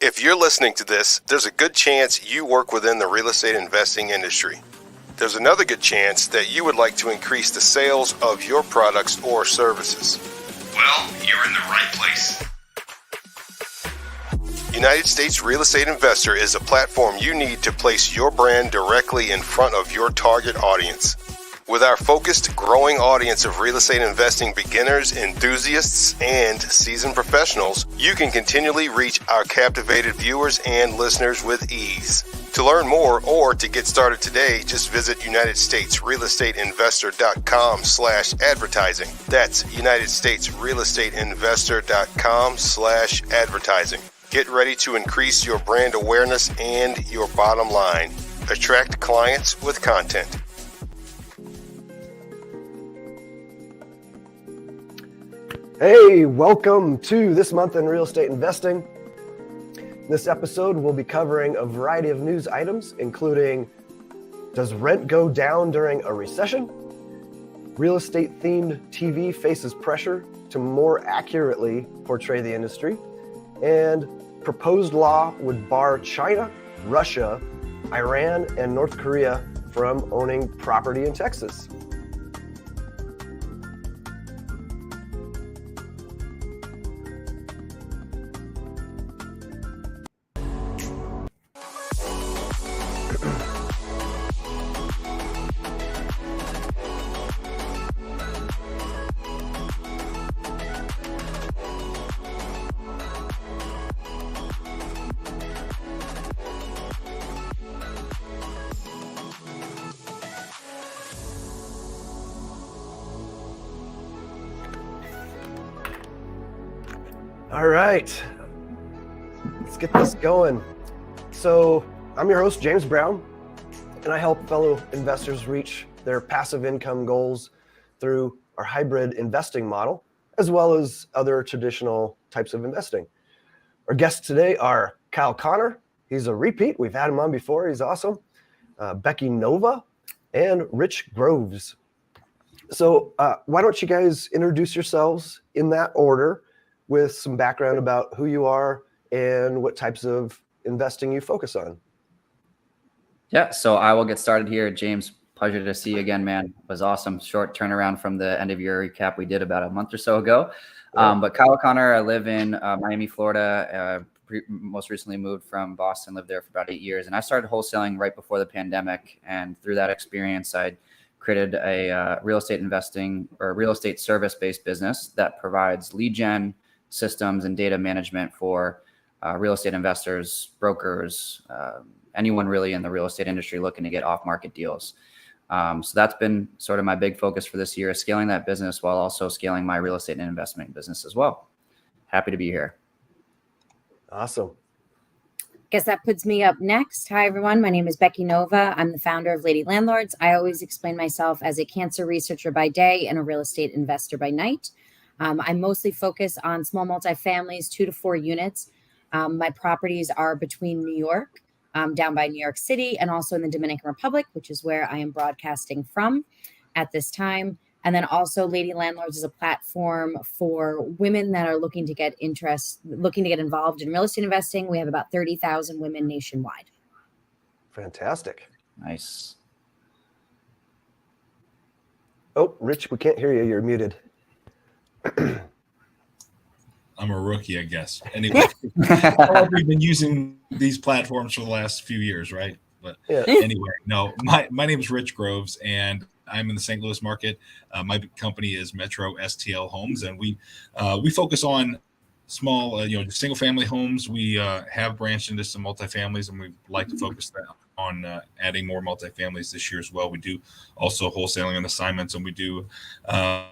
If you're listening to this, there's a good chance you work within the real estate investing industry. There's another good chance that you would like to increase the sales of your products or services. Well, you're in the right place. United States Real Estate Investor is a platform you need to place your brand directly in front of your target audience. With our focused, growing audience of real estate investing beginners, enthusiasts, and seasoned professionals, you can continually reach our captivated viewers and listeners with ease. To learn more or to get started today, just visit UnitedStatesRealEstateInvestor.com/advertising. That's UnitedStatesRealEstateInvestor.com/advertising. Get ready to increase your brand awareness and your bottom line. Attract clients with content. Hey, welcome to This Month in Real Estate Investing. This episode will be covering a variety of news items, including: does rent go down during a recession? Real estate-themed TV faces pressure to more accurately portray the industry. And proposed law would bar China, Russia, Iran, and North Korea from owning property in Texas. All right, let's get this going. So I'm your host, James Brown, and I help fellow investors reach their passive income goals through our hybrid investing model, as well as other traditional types of investing. Our guests today are Kyle Connor. He's a repeat. We've had him on before. He's awesome. Becky Nova and Rich Groves. So why don't you guys introduce yourselves in that order, with some background about who you are and what types of investing you focus on. Yeah, so I will get started here. James, pleasure to see you again, man. It was awesome. Short turnaround from the end of your recap we did about a month or so ago. But Kyle Connor, I live in Miami, Florida. Most recently moved from Boston, lived there for about 8 years. And I started wholesaling right before the pandemic. And through that experience, I created a real estate investing or real estate service-based business that provides lead gen systems and data management for real estate investors, brokers, anyone really in the real estate industry looking to get off-market deals. So that's been sort of my big focus for this year, scaling that business while also scaling my real estate and investment business as well. Happy to be here. Awesome. Guess that puts me up next. Hi, everyone. My name is Becky Nova. I'm the founder of Lady Landlords. I always explain myself as a cancer researcher by day and a real estate investor by night. I mostly focus on small multifamilies, 2 to 4 units. My properties are between New York, down by New York City, and also in the Dominican Republic, which is where I am broadcasting from at this time. And then also Lady Landlords is a platform for women that are looking to get involved in real estate investing. We have about 30,000 women nationwide. Fantastic. Nice. Oh, Rich, we can't hear you. You're muted. I'm a rookie, I guess. Anyway, we've been using these platforms for the last few years, right? But anyway, no, my name is Rich Groves, and I'm in the St. Louis market. My company is Metro STL Homes, and we focus on small, single family homes. We have branched into some multifamilies, and we like to focus on adding more multifamilies this year as well. We do also wholesaling and assignments, and we do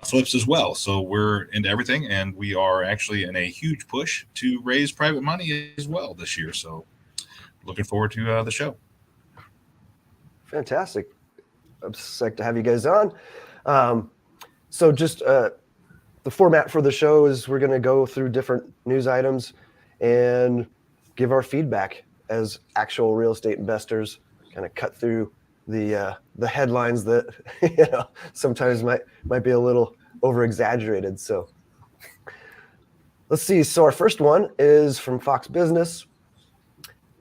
flips as well. So we're into everything, and we are actually in a huge push to raise private money as well this year. So looking forward to the show. Fantastic. I'm psyched to have you guys on. So just the format for the show is we're going to go through different news items and give our feedback as actual real estate investors, kind of cut through the headlines that sometimes might be a little over exaggerated. So let's see. So our first one is from Fox Business.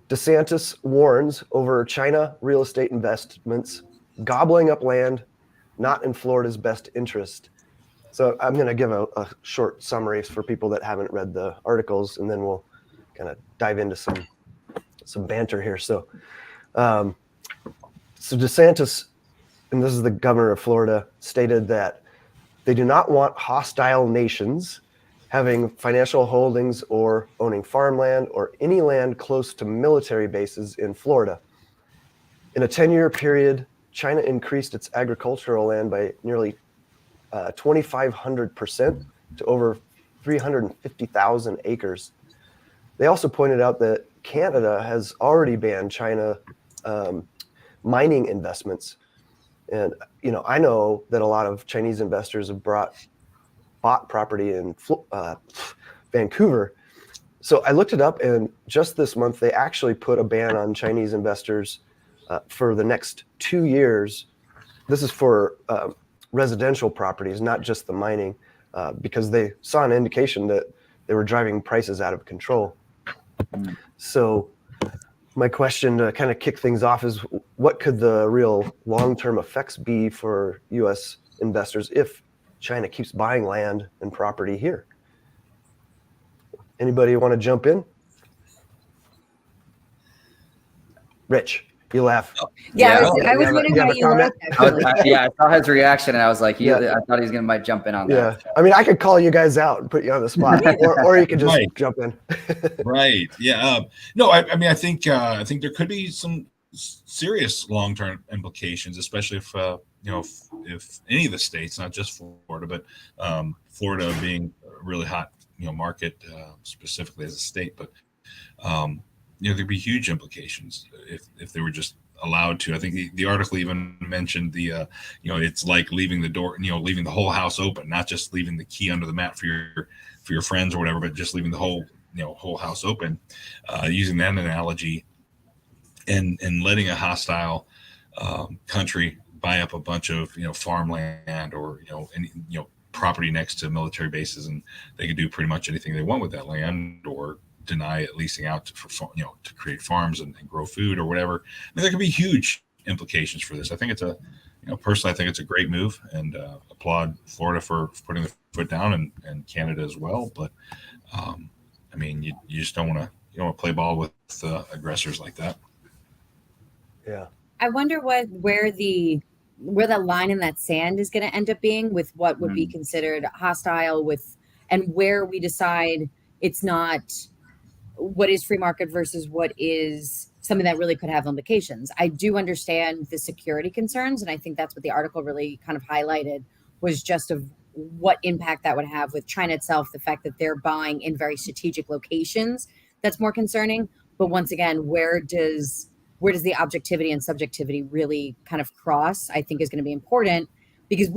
DeSantis warns over China real estate investments, gobbling up land, not in Florida's best interest. So I'm going to give a short summary for people that haven't read the articles, and then we'll kind of dive into some banter here. So DeSantis, and this is the governor of Florida, stated that they do not want hostile nations having financial holdings or owning farmland or any land close to military bases in Florida. In a 10-year period, China increased its agricultural land by nearly 2,500% to over 350,000 acres. They also pointed out that Canada has already banned China mining investments. And, I know that a lot of Chinese investors have bought property in Vancouver. So I looked it up, and just this month, they actually put a ban on Chinese investors for the next 2 years. This is for residential properties, not just the mining, because they saw an indication that they were driving prices out of control. So my question to kind of kick things off is, what could the real long-term effects be for U.S. investors if China keeps buying land and property here? Anybody want to jump in? Rich, you laugh. Yeah, I was wondering how you laughed. I saw his reaction, and I was like, I thought he was might jump in on that. Yeah, I mean, I could call you guys out and put you on the spot, or you could just jump in. Right. Yeah. No, I mean, I think there could be some serious long-term implications, especially if if any of the states, not just Florida, but Florida being a really hot market specifically as a state, but there'd be huge implications if they were just allowed to. I think the article even mentioned it's like leaving the door, leaving the whole house open, not just leaving the key under the mat for your friends or whatever, but just leaving the whole house open, using that analogy, and letting a hostile country buy up a bunch of farmland or any property next to military bases, and they could do pretty much anything they want with that land, or deny it leasing out to create farms and grow food or whatever. I mean, there could be huge implications for this. I think it's personally, I think it's a great move, and applaud Florida for putting the foot down, and Canada as well. But I mean, you just don't want to play ball with aggressors like that. Yeah. I wonder where the line in that sand is going to end up being with what would be considered hostile and where we decide it's not what is free market versus what is something that really could have implications. I do understand the security concerns, and I think that's what the article really kind of highlighted, was just of what impact that would have with China itself, the fact that they're buying in very strategic locations. That's more concerning. But once again, where does the objectivity and subjectivity really kind of cross, I think is going to be important, because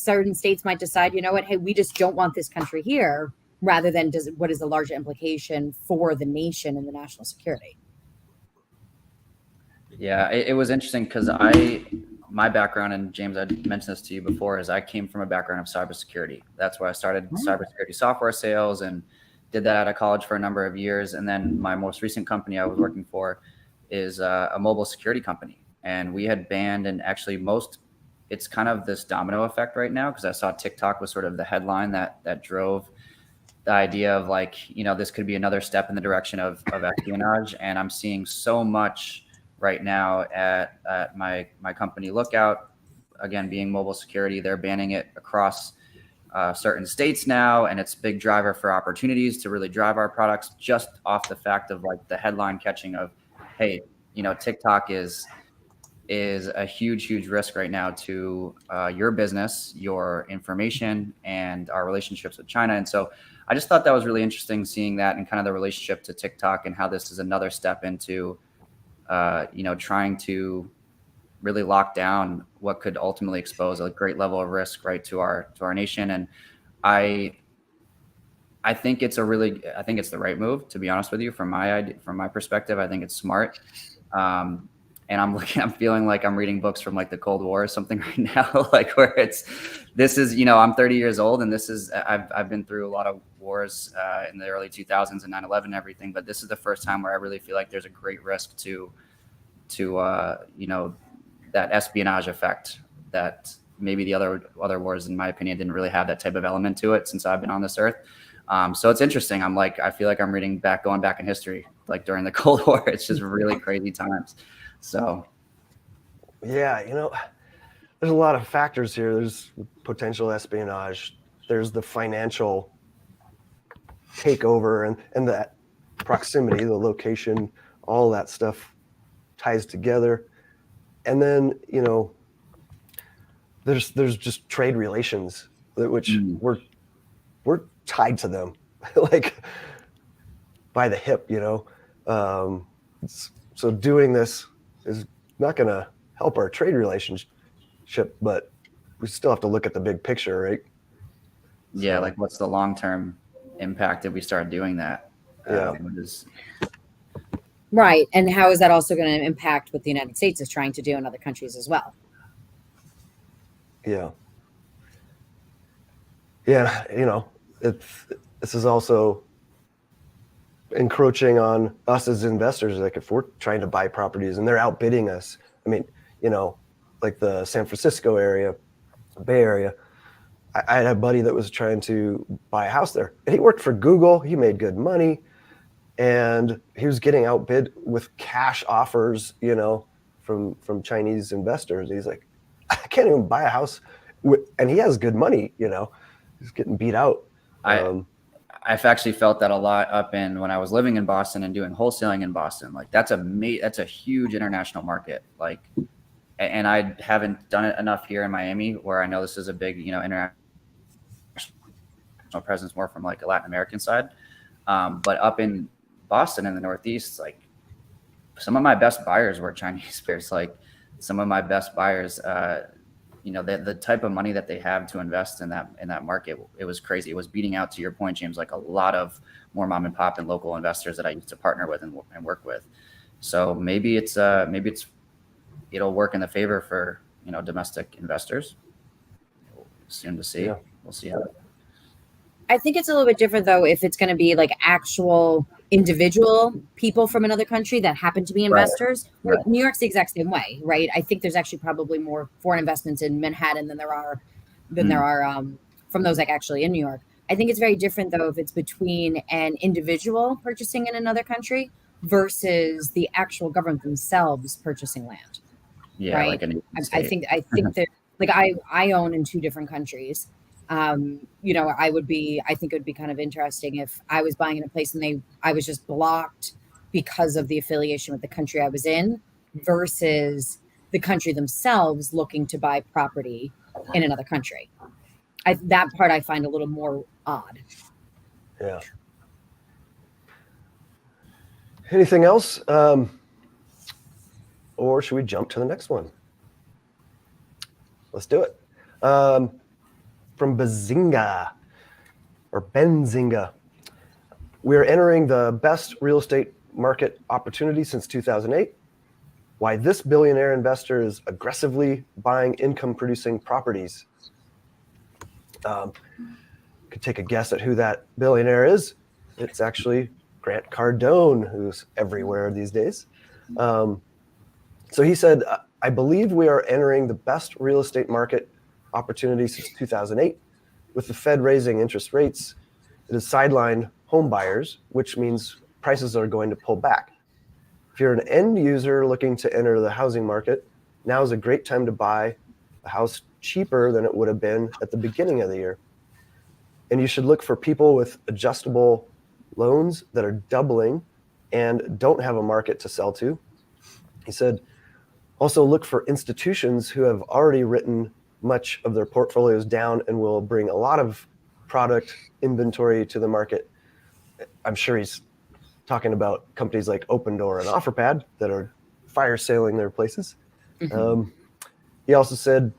certain states might decide, hey, we just don't want this country here, rather than what is the larger implication for the nation and the national security. Yeah, it was interesting because my background, and James, I mentioned this to you before, is I came from a background of cybersecurity. That's where I started cybersecurity software sales and did that out of college for a number of years. And then my most recent company I was working for is a mobile security company. And we had banned, and actually it's kind of this domino effect right now, because I saw TikTok was sort of the headline that drove the idea of this could be another step in the direction of espionage. And I'm seeing so much right now at my company Lookout, again, being mobile security, they're banning it across certain states now. And it's a big driver for opportunities to really drive our products, just off the fact of the headline catching of, hey, TikTok is a huge risk right now to your business, your information, and our relationships with China. And so I just thought that was really interesting, seeing that and kind of the relationship to TikTok, and how this is another step into, trying to really lock down what could ultimately expose a great level of risk, right, to our nation. And I think it's the right move, to be honest with you. From my perspective, I think it's smart. And I'm feeling like I'm reading books from like the Cold War or something right now, like where this is, I'm 30 years old, and I've been through a lot of wars in the early 2000s and 9/11 and everything, but this is the first time where I really feel like there's a great risk to that espionage effect that maybe the other wars, in my opinion, didn't really have that type of element to it since I've been on this earth. So it's interesting. I feel like I'm going back in history, like during the Cold War. It's just really crazy times. So, yeah, there's a lot of factors here. There's potential espionage. There's the financial takeover and that proximity, the location, all that stuff ties together. And then, there's just trade relations, which we're tied to them, like by the hip, so doing this is not going to help our trade relationship, but we still have to look at the big picture, right? Yeah, like what's the long-term impact if we start doing that? Yeah. Right. And how is that also going to impact what the United States is trying to do in other countries as well? Yeah. Yeah, this is also encroaching on us as investors. Like if we're trying to buy properties and they're outbidding us, I mean, like the San Francisco area, Bay Area, I had a buddy that was trying to buy a house there, and he worked for Google. He made good money, and he was getting outbid with cash offers, from Chinese investors. He's like, I can't even buy a house and he has good money, he's getting beat out. I've actually felt that a lot when I was living in Boston and doing wholesaling in Boston. Like that's a huge international market. Like, and I haven't done it enough here in Miami, where I know this is a big, international presence more from like a Latin American side. But up in Boston in the Northeast, like some of my best buyers were Chinese peers. Like some of my best buyers, the type of money that they have to invest in that market, it was crazy. It was beating out, to your point, James, like a lot of more mom and pop and local investors that I used to partner with and work with. So maybe it'll work in the favor for, domestic investors. Soon to see. Yeah. We'll see how. I think it's a little bit different though if it's going to be like actual individual people from another country that happen to be investors. Right. Like New York's the exact same way, right? I think there's actually probably more foreign investments in Manhattan than there are from those like actually in New York. I think it's very different though if it's between an individual purchasing in another country versus the actual government themselves purchasing land. Yeah, right? Like I think that like I own in two different countries. I think it would be kind of interesting if I was buying in a place and I was just blocked because of the affiliation with the country I was in versus the country themselves looking to buy property in another country. That part I find a little more odd. Yeah. Anything else? Or should we jump to the next one? Let's do it. From Benzinga. We're entering the best real estate market opportunity since 2008. Why this billionaire investor is aggressively buying income-producing properties. Could take a guess at who that billionaire is. It's actually Grant Cardone, who's everywhere these days. So he said, I believe we are entering the best real estate market opportunity since 2008. With the Fed raising interest rates, it has sidelined home buyers, which means prices are going to pull back. If you're an end user looking to enter the housing market, now is a great time to buy a house cheaper than it would have been at the beginning of the year. And you should look for people with adjustable loans that are doubling and don't have a market to sell to. He said, also look for institutions who have already written much of their portfolios down and will bring a lot of product inventory to the market. I'm sure he's talking about companies like Opendoor and OfferPad that are fire sailing their places. Mm-hmm. He also said,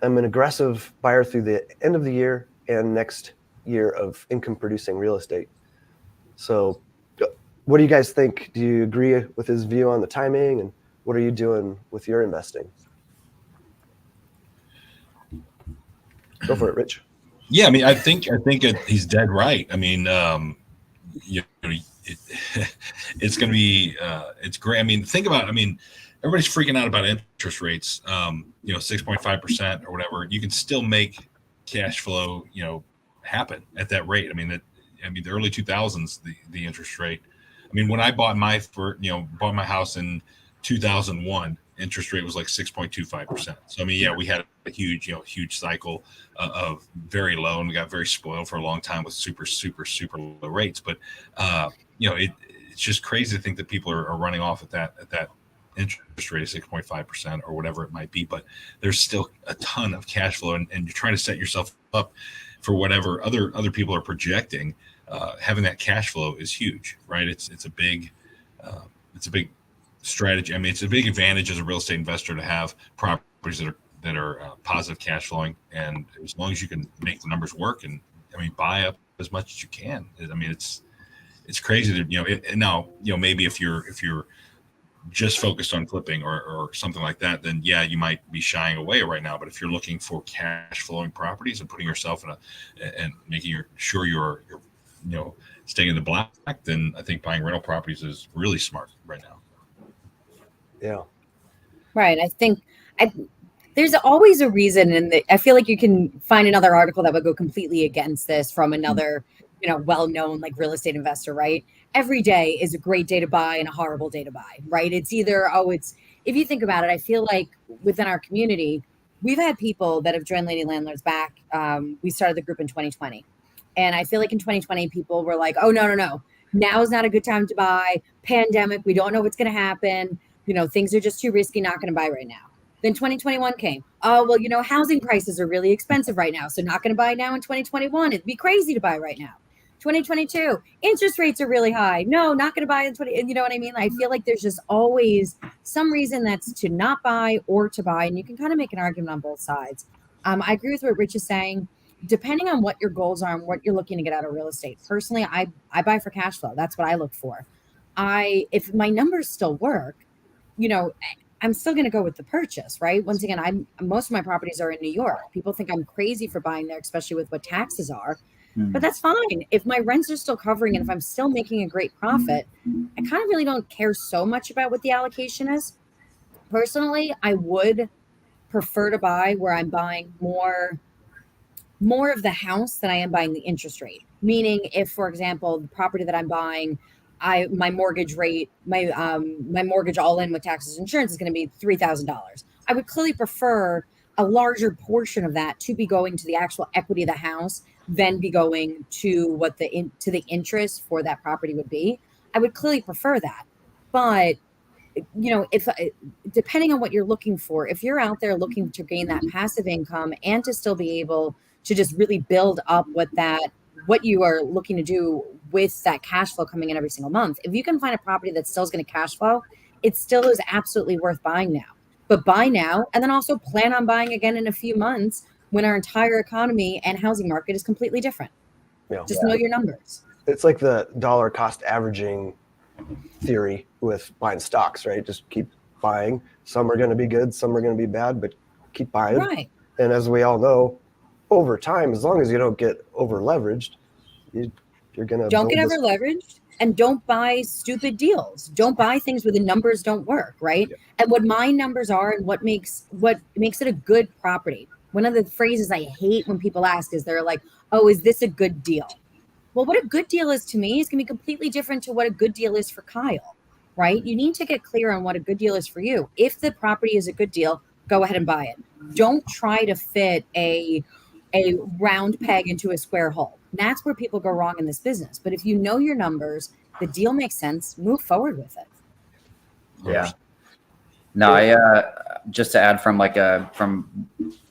I'm an aggressive buyer through the end of the year and next year of income producing real estate. So what do you guys think? Do you agree with his view on the timing and what are you doing with your investing? Go for it, Rich. Yeah, I mean, I think he's dead right. I mean, it's going to be it's great. I mean, think about it. I mean, everybody's freaking out about interest rates. 6.5% or whatever. You can still make cash flow, happen at that rate. I mean, the early 2000s, the interest rate. I mean, when I bought my house in 2001, interest rate was like 6.25%. So I mean, yeah, we had a huge cycle of very low, and we got very spoiled for a long time with super low rates. But it's just crazy to think that people are running off at that interest rate of 6.5% or whatever it might be. But there's still a ton of cash flow, and you're trying to set yourself up for whatever other people are projecting. Having that cash flow is huge, right? It's a big strategy. I mean, it's a big advantage as a real estate investor to have properties that are positive cash flowing, and as long as you can make the numbers work, and I mean, buy up as much as you can. I mean, it's crazy to now maybe if you're just focused on flipping or something like that, then yeah, you might be shying away right now. But if you're looking for cash flowing properties and putting yourself and making sure you're staying in the black, then I think buying rental properties is really smart right now. Yeah. Right. I think there's always a reason, and I feel like you can find another article that would go completely against this from another, well-known like real estate investor, right? Every day is a great day to buy and a horrible day to buy, right? It's either, if you think about it, I feel like within our community, we've had people that have joined Lady Landlords back. We started the group in 2020. And I feel like in 2020, people were like, oh, no. Now is not a good time to buy. Pandemic. We don't know what's going to happen. Things are just too risky. Not going to buy right now. Then 2021 came. Oh, well, housing prices are really expensive right now. So not going to buy now in 2021. It'd be crazy to buy right now. 2022, interest rates are really high. No, not going to buy in 20. You know what I mean? I feel like there's just always some reason that's to not buy or to buy. And you can kind of make an argument on both sides. I agree with what Rich is saying. Depending on what your goals are and what you're looking to get out of real estate. Personally, I buy for cash flow. That's what I look for. If my numbers still work, I'm still going to go with the purchase, right? Once again, most of my properties are in New York. People think I'm crazy for buying there, especially with what taxes are. But that's fine. If my rents are still covering and if I'm still making a great profit, I kind of really don't care so much about what the allocation is. Personally, I would prefer to buy where I'm buying more of the house than I am buying the interest rate. Meaning if, for example, the property that I'm buying, my mortgage rate, my mortgage all in with taxes and insurance is going to be $3,000. I would clearly prefer a larger portion of that to be going to the actual equity of the house than be going to what the interest for that property would be. I would clearly prefer that. But if depending on what you're looking for, if you're out there looking to gain that passive income and to still be able to just really build up what you are looking to do with that cash flow coming in every single month, if you can find a property that still is going to cash flow, it still is absolutely worth buying now. But buy now, and then also plan on buying again in a few months when our entire economy and housing market is completely different. Just know your numbers. It's like the dollar cost averaging theory with buying stocks, right? Just keep buying. Some are going to be good, some are going to be bad, but keep buying. Right. And as we all know, over time, as long as you don't get over leveraged, you're going to don't get over leveraged, and don't buy stupid deals. Don't buy things where the numbers don't work, right? Yeah. And what my numbers are and what makes it a good property. One of the phrases I hate when people ask is they're like, oh, is this a good deal? Well, what a good deal is to me is going to be completely different to what a good deal is for Kyle, right? You need to get clear on what a good deal is for you. If the property is a good deal, go ahead and buy it. Don't try to fit a round peg into a square hole. That's where people go wrong in this business. But if you know your numbers, the deal makes sense, move forward with it. Yeah. No, I just to add from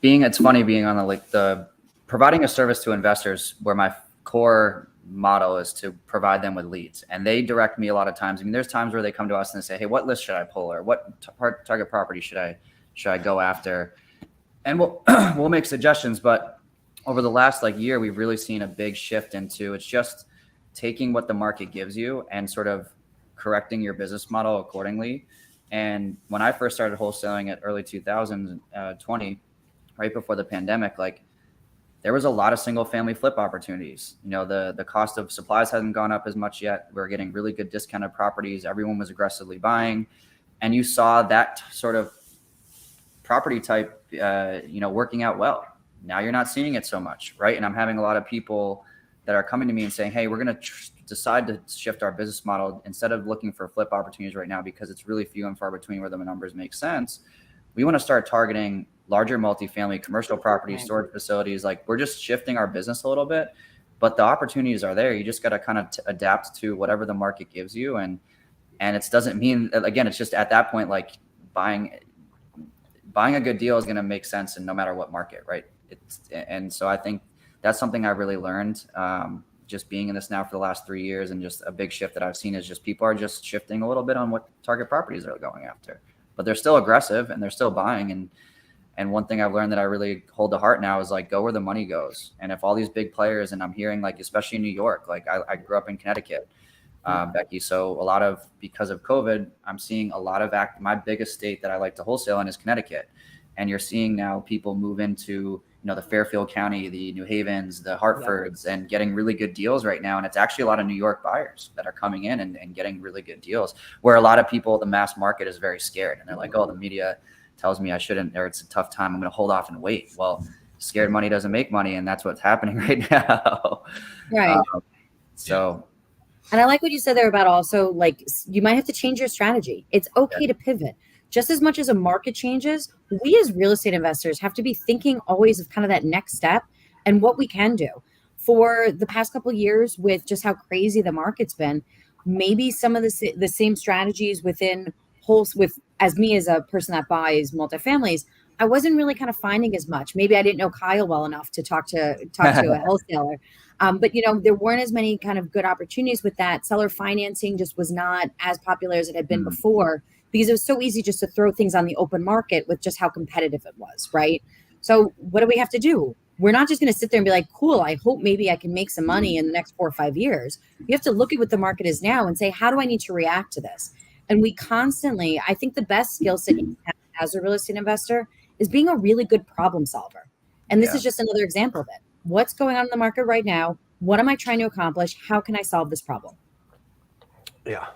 it's funny being on the providing a service to investors where my core motto is to provide them with leads, and they direct me a lot of times. I mean, there's times where they come to us and they say, hey, what list should I pull, or what target property should I go after? And we'll make suggestions, but over the last year, we've really seen a big shift into it's just taking what the market gives you and sort of correcting your business model accordingly. And when I first started wholesaling at early 2020, right before the pandemic, like there was a lot of single family flip opportunities. You know, the cost of supplies hasn't gone up as much yet. We're getting really good discounted properties. Everyone was aggressively buying. And you saw that sort of property type, working out well. Now you're not seeing it so much, right? And I'm having a lot of people that are coming to me and saying, hey, we're going to decide to shift our business model. Instead of looking for flip opportunities right now, because it's really few and far between where the numbers make sense, we want to start targeting larger multifamily commercial properties, storage facilities. Like we're just shifting our business a little bit, but the opportunities are there. You just got to kind of adapt to whatever the market gives you. And it doesn't mean, again, it's just at that point, like buying a good deal is going to make sense in no matter what market, right? And so I think that's something I really learned, just being in this now for the last 3 years, and just a big shift that I've seen is just people are just shifting a little bit on what target properties they're going after, but they're still aggressive and they're still buying. And one thing I've learned that I really hold to heart now is like, go where the money goes. And if all these big players, and I'm hearing like, especially in New York, like I grew up in Connecticut, Becky. So because of COVID, I'm seeing a lot of my biggest state that I like to wholesale in is Connecticut. And you're seeing now people move into, the Fairfield County, the New Havens, the Hartfords, and getting really good deals right now. And it's actually a lot of New York buyers that are coming in and getting really good deals, where a lot of people, the mass market is very scared. And they're like, oh, the media tells me I shouldn't, or it's a tough time, I'm going to hold off and wait. Well, scared money doesn't make money. And that's what's happening right now. Right. And I like what you said there about also, like, you might have to change your strategy. It's okay to pivot. Just as much as a market changes, we as real estate investors have to be thinking always of kind of that next step and what we can do. For the past couple of years, with just how crazy the market's been, maybe some of the same strategies within as me as a person that buys multifamilies, I wasn't really kind of finding as much. Maybe I didn't know Kyle well enough to talk to a wholesaler. But there weren't as many kind of good opportunities with that. Seller financing just was not as popular as it had been before, because it was so easy just to throw things on the open market with just how competitive it was, right? So what do we have to do? We're not just going to sit there and be like, cool, I hope maybe I can make some money in the next 4 or 5 years. You have to look at what the market is now and say, how do I need to react to this? And we constantly, I think the best skill set you have as a real estate investor is being a really good problem solver. And this is just another example of it. What's going on in the market right now? What am I trying to accomplish? How can I solve this problem? Yeah.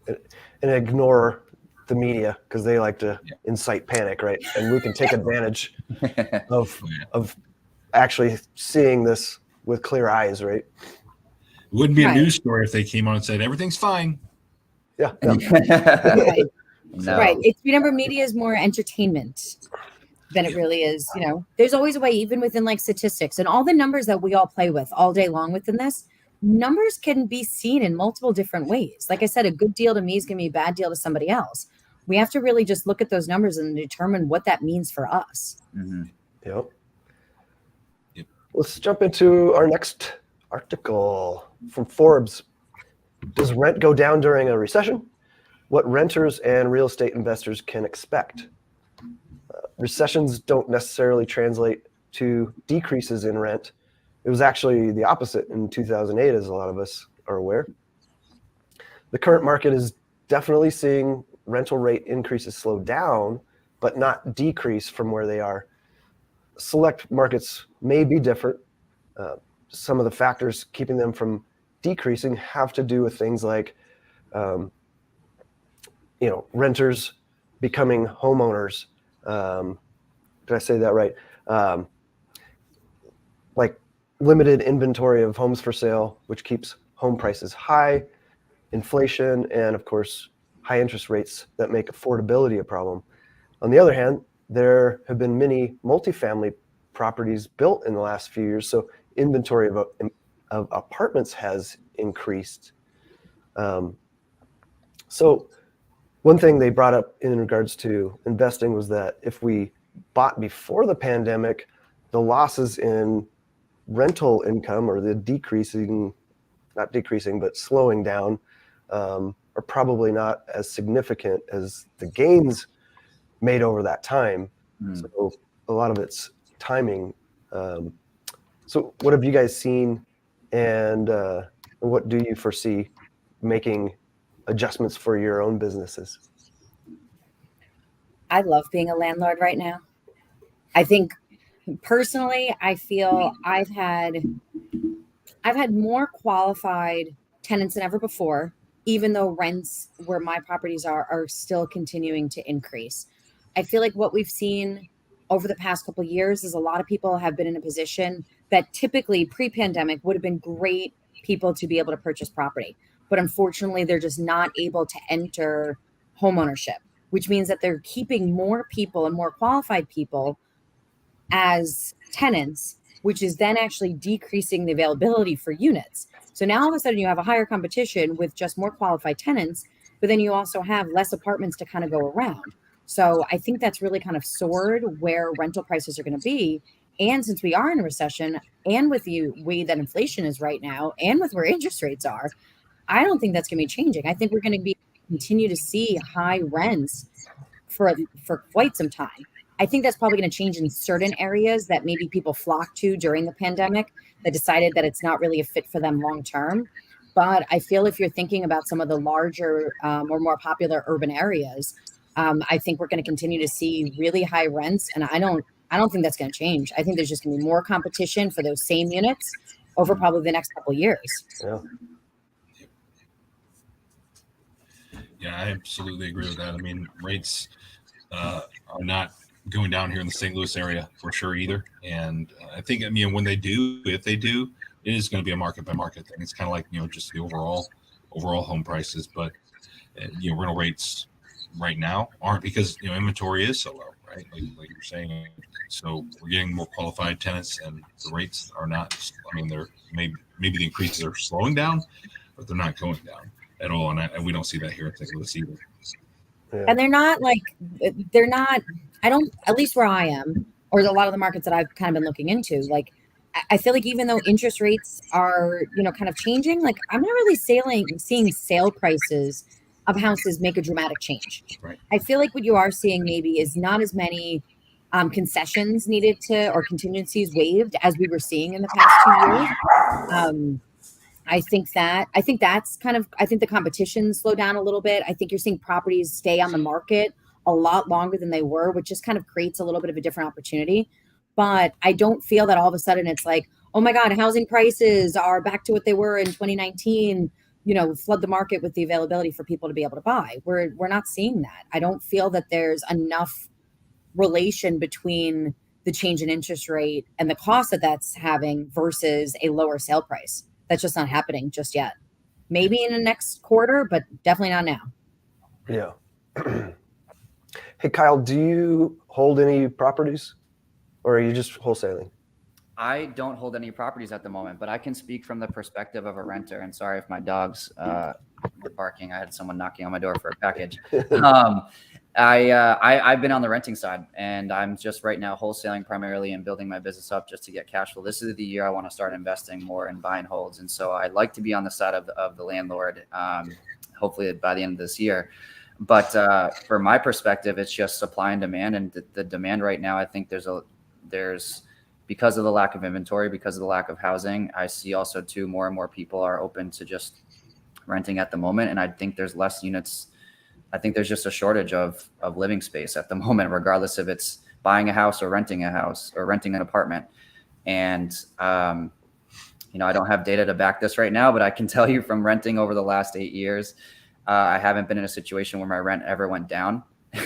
And ignore the media, because they like to incite panic, right? And we can take advantage of actually seeing this with clear eyes, right? It wouldn't be a news story if they came on and said everything's fine. Yeah. Right. No. Right. Remember, media is more entertainment than it really is. There's always a way, even within like statistics and all the numbers that we all play with all day long within this, numbers can be seen in multiple different ways. Like I said, a good deal to me is going to be a bad deal to somebody else. We have to really just look at those numbers and determine what that means for us. Mm-hmm. Yep. Let's jump into our next article from Forbes. Does rent go down during a recession? What renters and real estate investors can expect. Recessions don't necessarily translate to decreases in rent. It was actually the opposite in 2008, as a lot of us are aware. The current market is definitely seeing rental rate increases slow down, but not decrease from where they are. Select markets may be different. Some of the factors keeping them from decreasing have to do with things like, renters becoming homeowners. Did I say that right? Like limited inventory of homes for sale, which keeps home prices high, inflation, and of course, high interest rates that make affordability a problem. On the other hand, there have been many multifamily properties built in the last few years, so inventory of apartments has increased. So one thing they brought up in regards to investing was that if we bought before the pandemic, the losses in rental income, or the not decreasing, but slowing down, are probably not as significant as the gains made over that time. So a lot of it's timing. So what have you guys seen, and what do you foresee making adjustments for your own businesses? I love being a landlord right now. I think personally, I feel I've had more qualified tenants than ever before, even though rents where my properties are still continuing to increase. I feel like what we've seen over the past couple of years is a lot of people have been in a position that typically pre-pandemic would have been great people to be able to purchase property. But unfortunately, they're just not able to enter homeownership, which means that they're keeping more people and more qualified people as tenants, which is then actually decreasing the availability for units. So now all of a sudden you have a higher competition with just more qualified tenants, but then you also have less apartments to kind of go around. So I think that's really kind of soared where rental prices are going to be. And since we are in a recession, and with the way that inflation is right now, and with where interest rates are, I don't think that's going to be changing. I think we're going to continue to see high rents for quite some time. I think that's probably going to change in certain areas that maybe people flocked to during the pandemic that decided that it's not really a fit for them long term. But I feel if you're thinking about some of the larger or more popular urban areas, I think we're going to continue to see really high rents, and I don't think that's going to change. I think there's just going to be more competition for those same units over probably the next couple of years. Yeah, I absolutely agree with that. I mean, rates are not going down here in the St. Louis area for sure either. And I think, when they do, if they do, it is going to be a market by market thing. It's kind of like, just the overall home prices. But, rental rates right now aren't, because, inventory is so low, right? Like you're saying. So we're getting more qualified tenants, and the rates are not, they're maybe the increases are slowing down, but they're not going down at all. And we don't see that here in St. Louis either. Yeah. And they're not, I don't, at least where I am, or a lot of the markets that I've kind of been looking into, like, I feel like even though interest rates are, kind of changing, like, I'm not really seeing sale prices of houses make a dramatic change. Right. I feel like what you are seeing maybe is not as many concessions needed or contingencies waived as we were seeing in the past 2 years. I think the competition slowed down a little bit. I think you're seeing properties stay on the market a lot longer than they were, which just kind of creates a little bit of a different opportunity. But I don't feel that all of a sudden it's like, oh my God, housing prices are back to what they were in 2019, flood the market with the availability for people to be able to buy. We're not seeing that. I don't feel that there's enough relation between the change in interest rate and the cost that that's having versus a lower sale price. That's just not happening just yet. Maybe in the next quarter, but definitely not now. Yeah. Hey, Kyle, do you hold any properties, or are you just wholesaling? I don't hold any properties at the moment, but I can speak from the perspective of a renter. And sorry if my dogs were barking. I had someone knocking on my door for a package. I've been on the renting side, and I'm just right now wholesaling primarily and building my business up just to get cash flow. This is the year I want to start investing more in buy and holds. And so I'd like to be on the side of the landlord, hopefully by the end of this year. But for my perspective, it's just supply and demand. And the demand right now, I think there's because of the lack of inventory, because of the lack of housing, I see also too, more and more people are open to just renting at the moment. And I think there's less units. I think there's just a shortage of living space at the moment, regardless if it's buying a house or renting an apartment. And, I don't have data to back this right now, but I can tell you from renting over the last 8 years, I haven't been in a situation where my rent ever went down.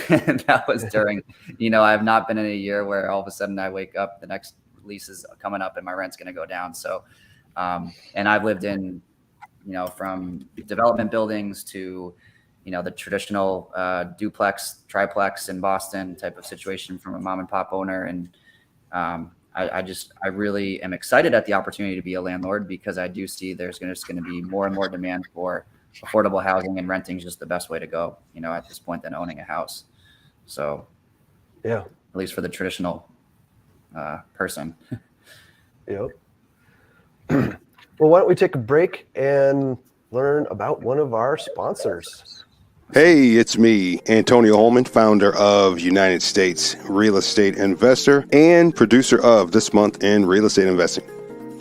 And that was during, I have not been in a year where all of a sudden I wake up, the next lease is coming up and my rent's going to go down. So, and I've lived in, from development buildings to, the traditional duplex, triplex in Boston type of situation from a mom and pop owner. And I really am excited at the opportunity to be a landlord, because I do see there's going to be more and more demand for affordable housing, and renting is just the best way to go, at this point, than owning a house. So, yeah, at least for the traditional person. Yep. Well, why don't we take a break and learn about one of our sponsors? Hey, it's me, Antonio Holman, founder of United States Real Estate Investor and producer of This Month in Real Estate Investing.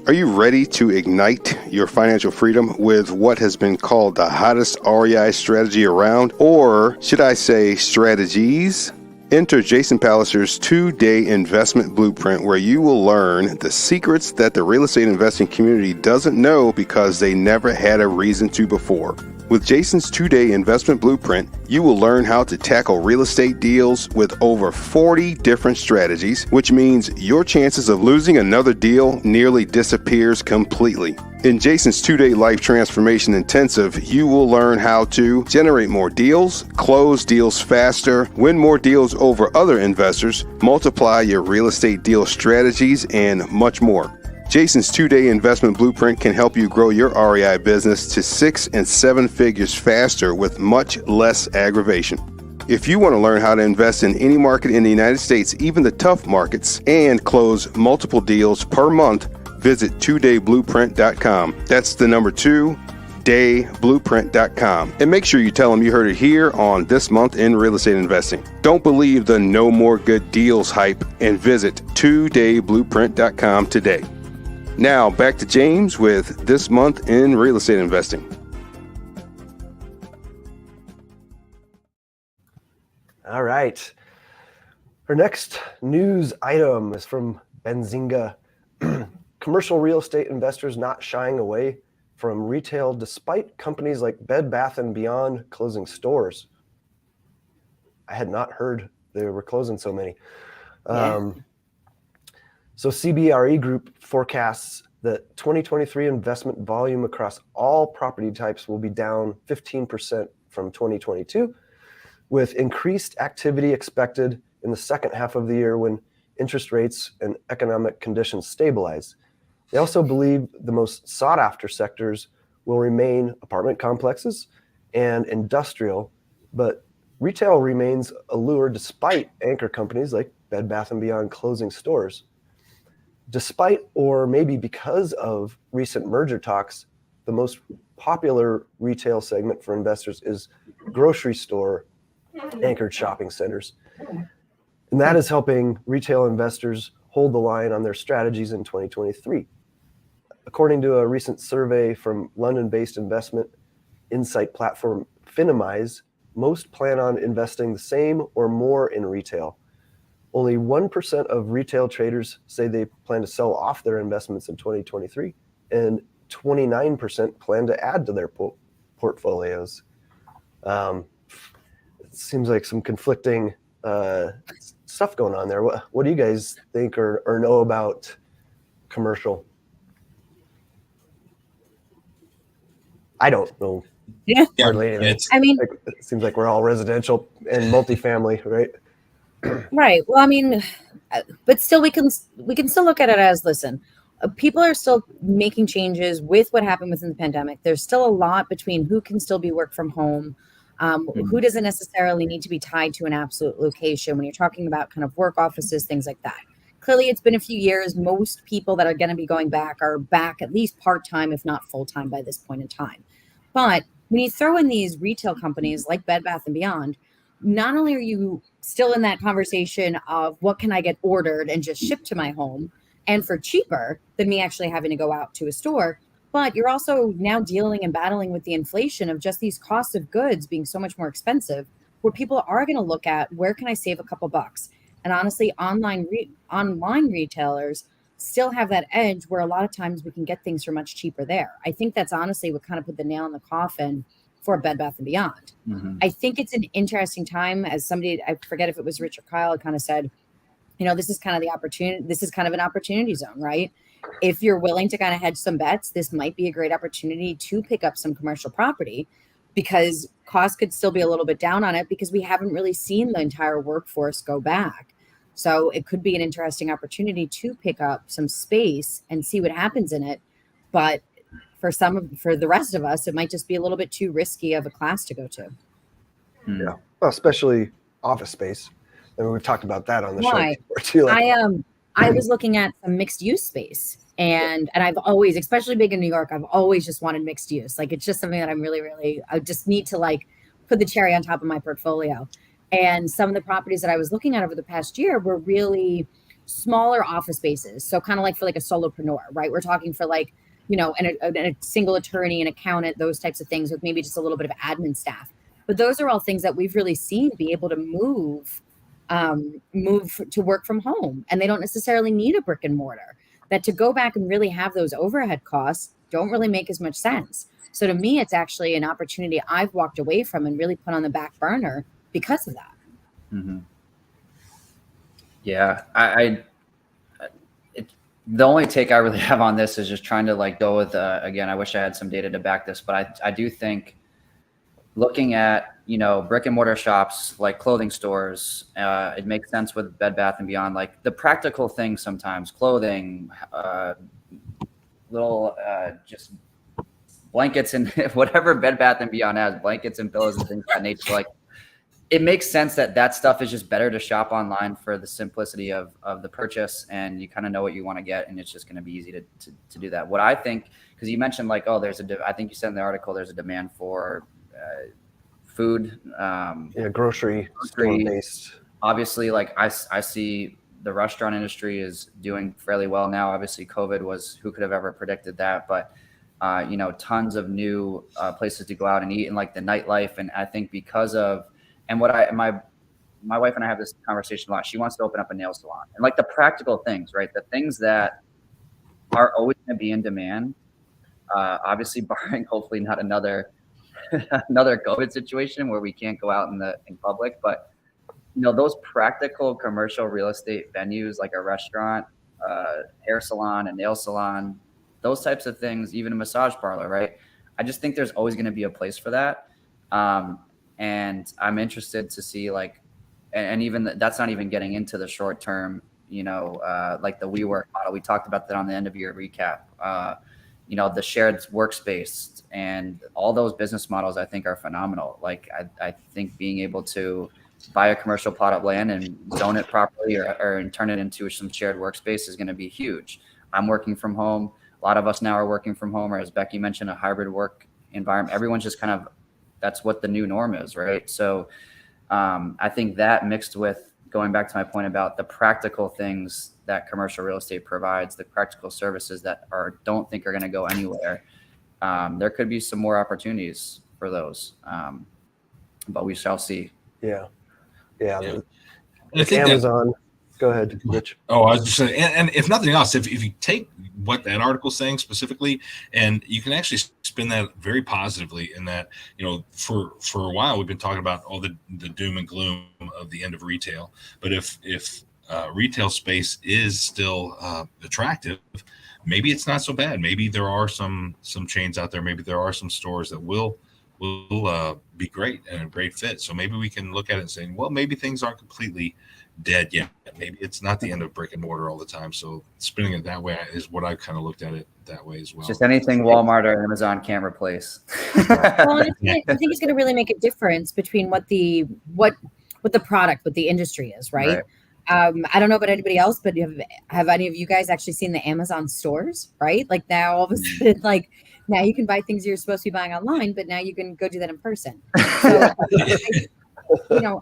Are you ready to ignite your financial freedom with what has been called the hottest REI strategy around, or should I say strategies? Enter Jason Palliser's 2-day investment blueprint, where you will learn the secrets that the real estate investing community doesn't know because they never had a reason to before. With Jason's 2-day investment blueprint, you will learn how to tackle real estate deals with over 40 different strategies, which means your chances of losing another deal nearly disappears completely. In Jason's 2-day life transformation intensive, you will learn how to generate more deals, close deals faster, win more deals over other investors, multiply your real estate deal strategies, and much more. Jason's 2-day investment blueprint can help you grow your REI business to 6 and 7 figures faster with much less aggravation. If you want to learn how to invest in any market in the United States, even the tough markets, and close multiple deals per month, visit 2dayblueprint.com. That's the number 2dayblueprint.com. And make sure you tell them you heard it here on This Month in Real Estate Investing. Don't believe the no more good deals hype and visit 2dayblueprint.com today. Now back to James with This Month in Real Estate Investing. All right. Our next news item is from Benzinga. Commercial real estate investors not shying away from retail despite companies like Bed Bath & Beyond closing stores. I had not heard they were closing so many. So CBRE Group forecasts that 2023 investment volume across all property types will be down 15% from 2022, with increased activity expected in the second half of the year when interest rates and economic conditions stabilize. They also believe the most sought-after sectors will remain apartment complexes and industrial, but retail remains a lure despite anchor companies like Bed Bath & Beyond closing stores. Despite, or maybe because of recent merger talks, the most popular retail segment for investors is grocery store anchored shopping centers. And that is helping retail investors hold the line on their strategies in 2023. According to a recent survey from London-based investment insight platform Finimize, most plan on investing the same or more in retail. Only 1% of retail traders say they plan to sell off their investments in 2023, and 29% plan to add to their portfolios. It seems like some conflicting stuff going on there. What do you guys think or know about commercial? I don't know. Yeah. Hardly anything. I mean, it seems like we're all residential and multifamily, right? Right. Well, I mean, but still, we can still look at it as, listen, people are still making changes with what happened within the pandemic. There's still a lot between who can still be work from home, who doesn't necessarily need to be tied to an absolute location when you're talking about kind of work offices, things like that. Clearly, it's been a few years. Most people that are going to be going back are back at least part-time, if not full-time by this point in time. But when you throw in these retail companies like Bed Bath & Beyond, not only are you still in that conversation of what can I get ordered and just shipped to my home and for cheaper than me actually having to go out to a store, but you're also now dealing and battling with the inflation of just these costs of goods being so much more expensive, where people are going to look at where can I save a couple bucks. And honestly, online retailers still have that edge where a lot of times we can get things for much cheaper there. I think that's honestly what kind of put the nail in the coffin for Bed Bath & Beyond. Mm-hmm. I think it's an interesting time. As somebody, I forget if it was Rich or Kyle, kind of said, this is kind of the opportunity. This is kind of an opportunity zone, right? If you're willing to kind of hedge some bets, this might be a great opportunity to pick up some commercial property, because costs could still be a little bit down on it because we haven't really seen the entire workforce go back. So it could be an interesting opportunity to pick up some space and see what happens in it. But for the rest of us, it might just be a little bit too risky of a class to go to. Yeah, well, especially office space. I mean, we've talked about that on the show before too. I was looking at some mixed use space, and I've always, especially big in New York, I've always just wanted mixed use. Like, it's just something that I'm really, I just need to put the cherry on top of my portfolio. And some of the properties that I was looking at over the past year were really smaller office spaces. So kind of like for a solopreneur, right? We're talking for a single attorney, an accountant, those types of things with maybe just a little bit of admin staff. But those are all things that we've really seen be able to move move to work from home, and they don't necessarily need a brick and mortar. That to go back and really have those overhead costs don't really make as much sense. So to me, it's actually an opportunity I've walked away from and really put on the back burner because of that. Mm-hmm. Yeah, the only take I really have on this is just trying to like go with, again, I wish I had some data to back this, but I do think looking at, brick and mortar shops like clothing stores, it makes sense with Bed Bath and Beyond, like the practical things sometimes, clothing, little just blankets and whatever Bed Bath and Beyond has, blankets and pillows and things of that nature. Like, it makes sense that stuff is just better to shop online for the simplicity of the purchase, and you kind of know what you want to get, and it's just going to be easy to do that. What I think, because you mentioned like, I think you said in the article there's a demand for food, grocery based. Obviously, like I see the restaurant industry is doing fairly well now. Obviously, COVID was, who could have ever predicted that? But tons of new places to go out and eat, and like the nightlife. And I think because of, and my wife and I have this conversation a lot. She wants to open up a nail salon, and like the practical things, right? The things that are always going to be in demand. Obviously, barring hopefully not another COVID situation where we can't go out in public, but those practical commercial real estate venues like a restaurant, hair salon, a nail salon, those types of things, even a massage parlor, right? I just think there's always going to be a place for that. And I'm interested to see like, and even that's not even getting into the short term, like the WeWork model. We talked about that on the end of year recap. The shared workspace and all those business models I think are phenomenal. Like I think being able to buy a commercial plot of land and zone it properly or turn it into some shared workspace is going to be huge. I'm working from home. A lot of us now are working from home, or as Becky mentioned, a hybrid work environment. Everyone's just kind of, that's what the new norm is, right? So I think that mixed with going back to my point about the practical things that commercial real estate provides, the practical services that don't think are going to go anywhere, there could be some more opportunities for those, but we shall see. Yeah. I think Amazon. Go ahead, Rich. Oh, I was just saying, and if nothing else, if you take what that article is saying specifically, and you can actually spin that very positively in that, for a while we've been talking about all the doom and gloom of the end of retail. But if retail space is still attractive, maybe it's not so bad. Maybe there are some chains out there. Maybe there are some stores that will be great and a great fit. So maybe we can look at it and say, well, maybe things aren't completely dead yet. Maybe it's not the end of brick and mortar all the time. So spinning it that way is what I've kind of looked at it that way as well. Just anything Walmart or Amazon can't replace. Well, I think it's going to really make a difference between what the product, what the industry is, right? I don't know about anybody else, but have any of you guys actually seen the Amazon stores, right? Like now all of a sudden, like now you can buy things you're supposed to be buying online, but now you can go do that in person. So,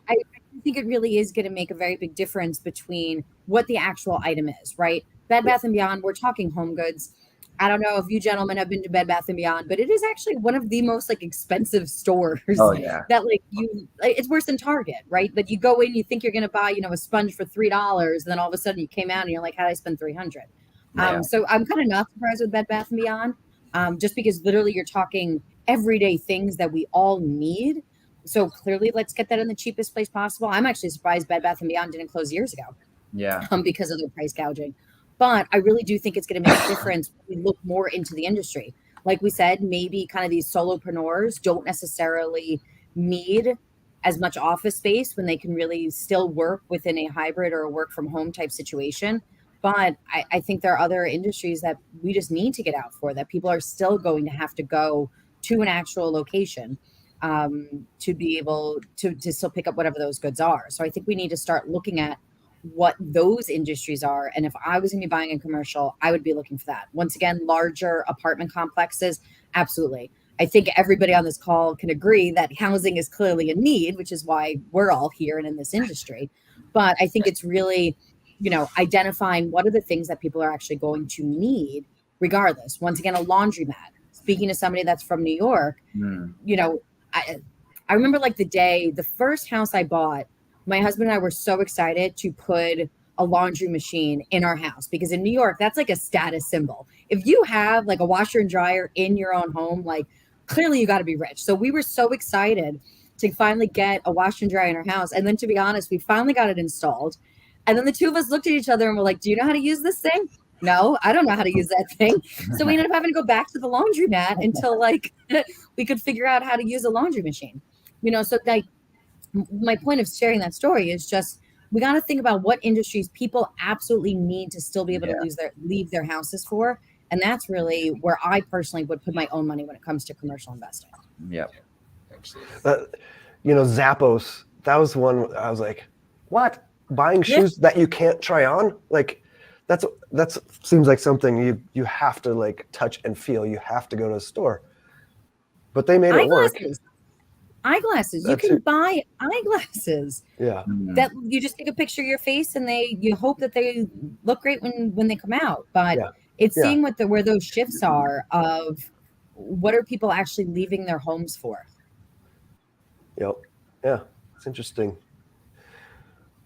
I think it really is going to make a very big difference between what the actual item is, right? Bed Bath & Beyond, we're talking home goods. I don't know if you gentlemen have been to Bed Bath & Beyond, but it is actually one of the most like expensive stores. Oh, yeah. That it's worse than Target, right? That you go in, you think you're going to buy, a sponge for $3, and then all of a sudden you came out and you're like, how did I spend $300? Yeah. So I'm kind of not surprised with Bed Bath & Beyond, just because literally you're talking everyday things that we all need. So clearly, let's get that in the cheapest place possible. I'm actually surprised Bed Bath & Beyond didn't close years ago. Yeah. Because of their price gouging. But I really do think it's going to make a difference when we look more into the industry. Like we said, maybe kind of these solopreneurs don't necessarily need as much office space when they can really still work within a hybrid or a work from home type situation. But I think there are other industries that we just need to get out for, that people are still going to have to go to an actual location to be able to still pick up whatever those goods are. So I think we need to start looking at what those industries are. And if I was going to be buying a commercial, I would be looking for that. Once again, larger apartment complexes. Absolutely. I think everybody on this call can agree that housing is clearly a need, which is why we're all here and in this industry. But I think it's really, identifying what are the things that people are actually going to need regardless. Once again, a laundromat. Speaking to somebody that's from New York, I remember like the first house I bought my husband and I were so excited to put a laundry machine in our house, because in New York, that's like a status symbol. If you have like a washer and dryer in your own home, like clearly you got to be rich. So we were so excited to finally get a washer and dryer in our house. And then, to be honest, we finally got it installed. And then the two of us looked at each other and were like, do you know how to use this thing? No, I don't know how to use that thing. So we ended up having to go back to the laundromat until like we could figure out how to use a laundry machine. So like my point of sharing that story is just, we got to think about what industries people absolutely need to still be able to leave their houses for. And that's really where I personally would put my own money when it comes to commercial investing. Yep. Zappos, that was one I was like, what? Buying shoes that you can't try on? Like, that's seems like something you have to like touch and feel. You have to go to a store. But they made it work. Eyeglasses. You can buy eyeglasses. Yeah. That you just take a picture of your face and you hope that they look great when they come out. But it's seeing where those shifts are of what are people actually leaving their homes for. Yep. Yeah. It's interesting.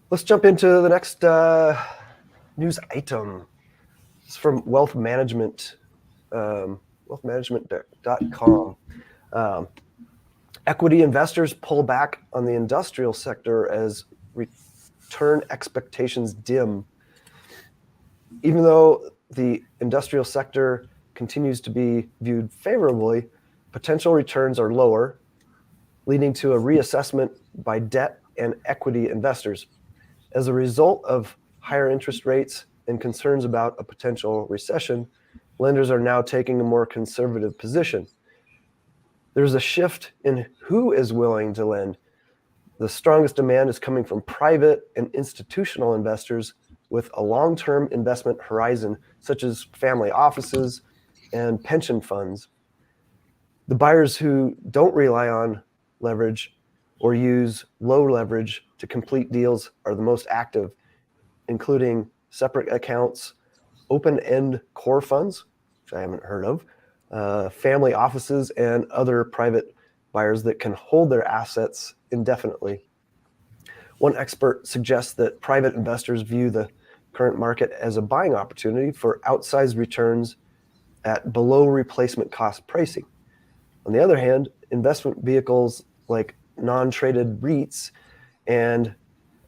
Let's jump into the next news item. It's from Wealth Management, wealthmanagement.com. Equity investors pull back on the industrial sector as return expectations dim. Even though the industrial sector continues to be viewed favorably, potential returns are lower, leading to a reassessment by debt and equity investors. As a result of higher interest rates and concerns about a potential recession, lenders are now taking a more conservative position. There's a shift in who is willing to lend. The strongest demand is coming from private and institutional investors with a long-term investment horizon, such as family offices and pension funds. The buyers who don't rely on leverage or use low leverage to complete deals are the most active, including separate accounts, open-end core funds, which I haven't heard of, family offices, and other private buyers that can hold their assets indefinitely. One expert suggests that private investors view the current market as a buying opportunity for outsized returns at below replacement cost pricing. On the other hand, investment vehicles like non-traded REITs and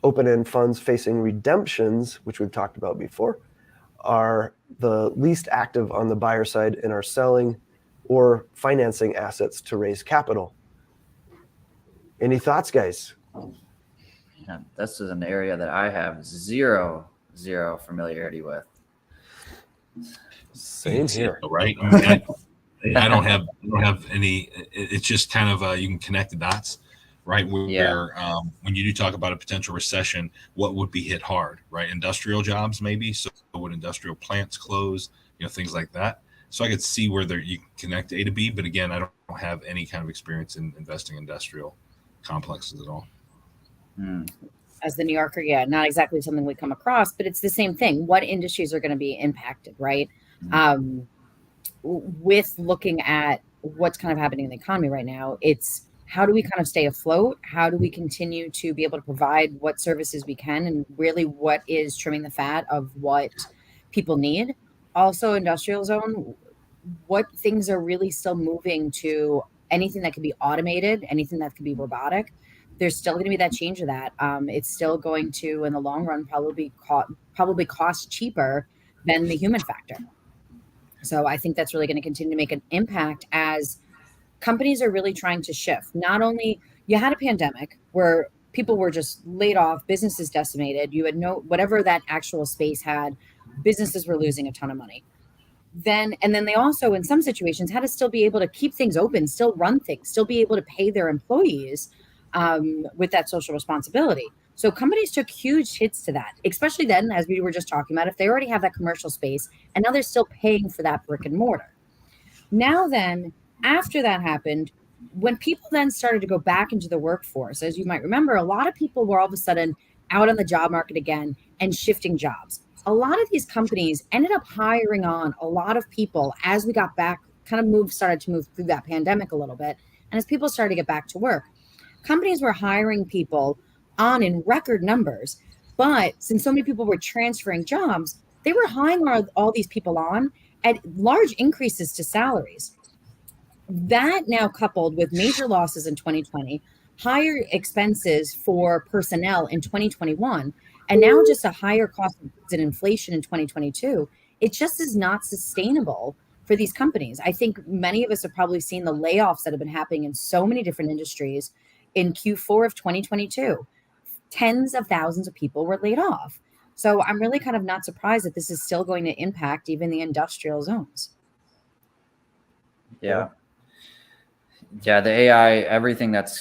open-end funds facing redemptions, which we've talked about before, are the least active on the buyer side and are selling or financing assets to raise capital. Any thoughts, guys? Yeah, this is an area that I have zero familiarity with. Same here. Right? I don't have any. It's just kind of you can connect the dots, right? Where when you do talk about a potential recession, what would be hit hard, right? Industrial jobs, maybe. So would industrial plants close? Things like that. So I could see where you can connect A to B, but again, I don't have any kind of experience in investing in industrial complexes at all. As the New Yorker, not exactly something we come across, but it's the same thing. What industries are going to be impacted, right? With looking at what's kind of happening in the economy right now, it's how do we kind of stay afloat? How do we continue to be able to provide what services we can, and really what is trimming the fat of what people need? Also, industrial zone, what things are really still moving to anything that can be automated, anything that can be robotic? There's still going to be that change of that. It's still going to, in the long run, probably cost cheaper than the human factor. So I think that's really going to continue to make an impact as companies are really trying to shift. Not only you had a pandemic where people were just laid off, businesses decimated, you had whatever that actual space had, businesses were losing a ton of money. Then they also, in some situations, had to still be able to keep things open, still run things, still be able to pay their employees with that social responsibility. So companies took huge hits to that, especially then, as we were just talking about, if they already have that commercial space and now they're still paying for that brick and mortar. Now then, after that happened, when people then started to go back into the workforce, as you might remember, a lot of people were all of a sudden out on the job market again and shifting jobs. A lot of these companies ended up hiring on a lot of people as we got back, started to move through that pandemic a little bit. And as people started to get back to work, companies were hiring people on in record numbers. But since so many people were transferring jobs, they were hiring all these people on at large increases to salaries. That now coupled with major losses in 2020, higher expenses for personnel in 2021, and now just a higher cost of goods and inflation in 2022, it just is not sustainable for these companies. I think many of us have probably seen the layoffs that have been happening in so many different industries in Q4 of 2022. Tens of thousands of people were laid off. So I'm really kind of not surprised that this is still going to impact even the industrial zones. Yeah. The AI, everything that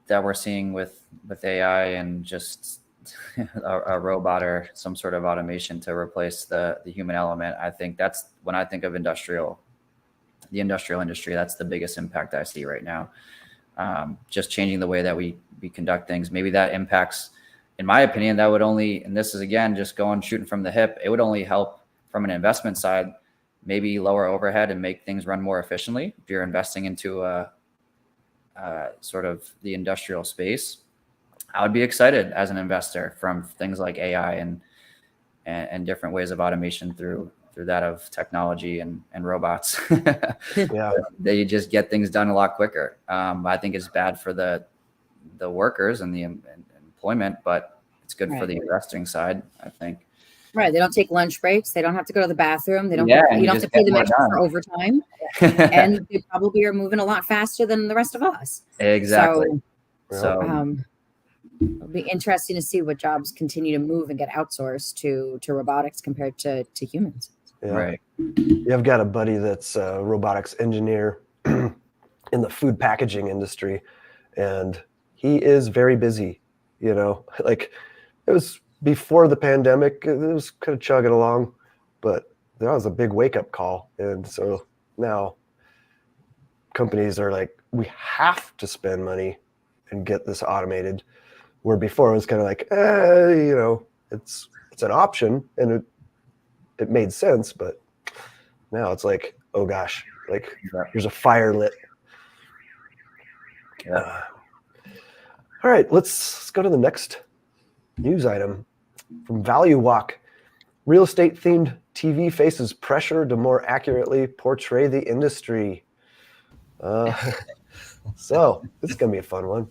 we're seeing with AI and just a robot or some sort of automation to replace the human element. I think that's when I think of the industrial industry, that's the biggest impact I see right now. Just changing the way that we conduct things. Maybe that impacts, in my opinion, that would only, and this is again, just shooting from the hip, it would only help from an investment side, maybe lower overhead and make things run more efficiently. If you're investing into sort of the industrial space, I would be excited as an investor from things like AI and different ways of automation through that of technology and robots. Yeah, they just get things done a lot quicker. I think it's bad for the workers and the employment, but it's good for the investing side, I think. Right. They don't take lunch breaks. They don't have to go to the bathroom. They don't. Yeah, you don't have to pay them extra for overtime, and they probably are moving a lot faster than the rest of us. Exactly. So it'll be interesting to see what jobs continue to move and get outsourced to robotics compared to humans. yeah. Right. Yeah, I've got a buddy that's a robotics engineer in the food packaging industry, and he is very busy. You know, like it was before the pandemic, it was kind of chugging along, but that was a big wake-up call. And so now companies are like, we have to spend money and get this automated, where before it was kind of like, you know, it's an option and it made sense, but now it's like, oh gosh, like there's a fire lit. Yeah. All right, let's go to the next news item. From Value Walk, real estate themed TV faces pressure to more accurately portray the industry. So this is going to be a fun one.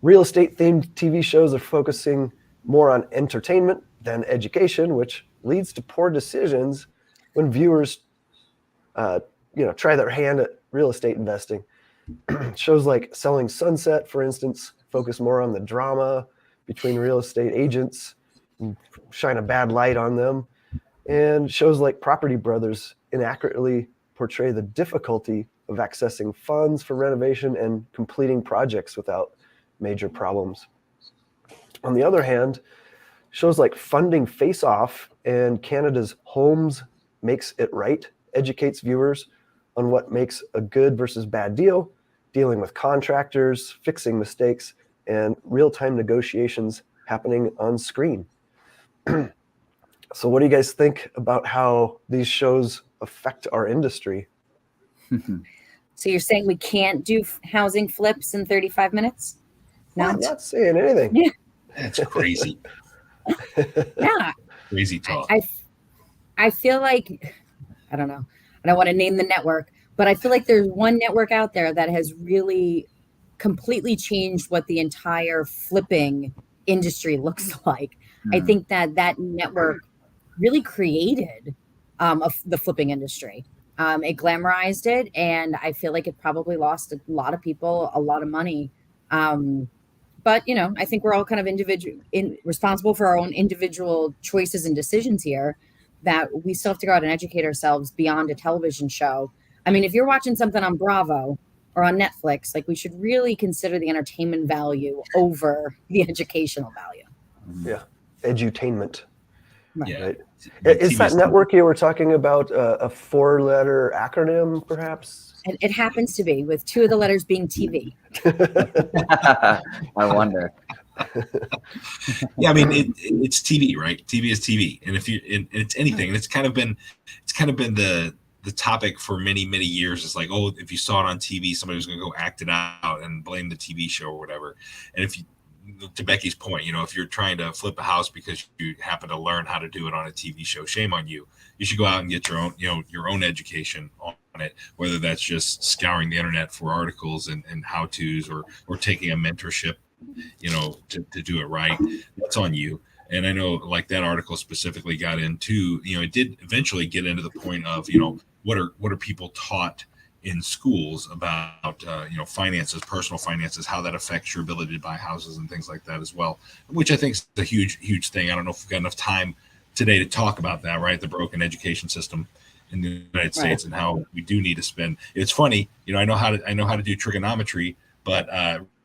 Real estate themed TV shows are focusing more on entertainment than education, which leads to poor decisions when viewers, try their hand at real estate investing. Shows like Selling Sunset, for instance, focus more on the drama between real estate agents, and shine a bad light on them. And shows like Property Brothers inaccurately portray the difficulty of accessing funds for renovation and completing projects without major problems. On the other hand, shows like Funding Face Off and Canada's Homes Makes It Right educates viewers on what makes a good versus bad deal, dealing with contractors, fixing mistakes, and real-time negotiations happening on screen. So what do you guys think about how these shows affect our industry? So you're saying we can't do housing flips in 35 minutes? No, I'm not saying anything. Yeah. That's crazy. Yeah. Crazy talk. I feel like, I don't know. I don't want to name the network, but I feel like there's one network out there that has really completely changed what the entire flipping industry looks like. I think that network really created the flipping industry. It glamorized it, and I feel like it probably lost a lot of people a lot of money. But I think we're all kind of responsible for our own individual choices and decisions here, that we still have to go out and educate ourselves beyond a television show. I mean, if you're watching something on Bravo or on Netflix, like, we should really consider the entertainment value over the educational value. Yeah, edutainment. Right. Yeah. Right. Is that network you were talking about a 4-letter acronym, perhaps? It happens to be, with 2 of the letters being TV. I wonder. Yeah, I mean, it's TV, right? TV is TV, and it's anything, and it's kind of been the topic for many years. It's like, oh, if you saw it on TV, somebody was going to go act it out and blame the TV show or whatever. And to Becky's point, if you're trying to flip a house because you happen to learn how to do it on a TV show, shame on you. You should go out and get your own, your own education on it, whether that's just scouring the internet for articles and how-tos or taking a mentorship, to do it right. That's on you. And I know like that article specifically got into, it did eventually get into the point of, what are people taught in schools about, finances, personal finances, how that affects your ability to buy houses and things like that as well, which I think is a huge, huge thing. I don't know if we've got enough time today to talk about that, right? The broken education system in the United States and how we do need to spend. It's funny, I know how to do trigonometry, but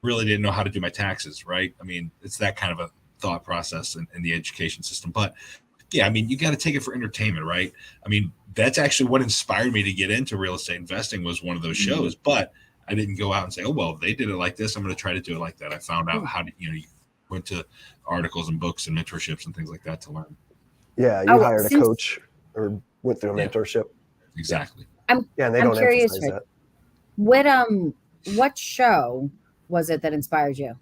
really didn't know how to do my taxes, right? I mean, it's that kind of a thought process in the education system. But yeah, I mean, you got to take it for entertainment, right? I mean, that's actually what inspired me to get into real estate investing, was one of those shows. But I didn't go out and say, oh, well, they did it like this, I'm going to try to do it like that. I found out how to, you went to articles and books and mentorships and things like that to learn. Yeah, you hired a coach or went through a mentorship. Exactly. And they don't curious, emphasize that. What show was it that inspired you?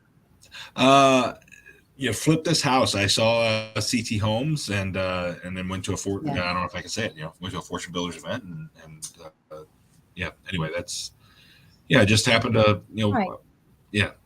Flip This House. I saw CT Homes and then went to I don't know if I can say it, went to a Fortune Builders event and anyway, that's, it just happened to,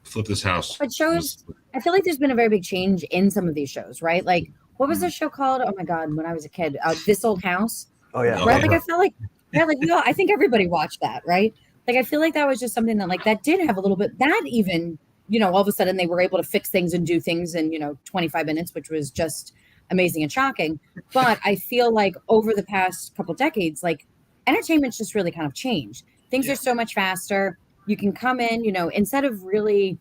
Flip This House. But shows, I feel like there's been a very big change in some of these shows, right? Like, what was the show called? Oh my God, when I was a kid, This Old House. Oh yeah. Right. Like, I feel like, I think everybody watched that, right? Like, I feel like that was just something that, like, that did have a little bit, that even, all of a sudden they were able to fix things and do things in, 25 minutes, which was just amazing and shocking. But I feel like over the past couple decades, like, entertainment's just really kind of changed. Things are so much faster. You can come in, instead of really,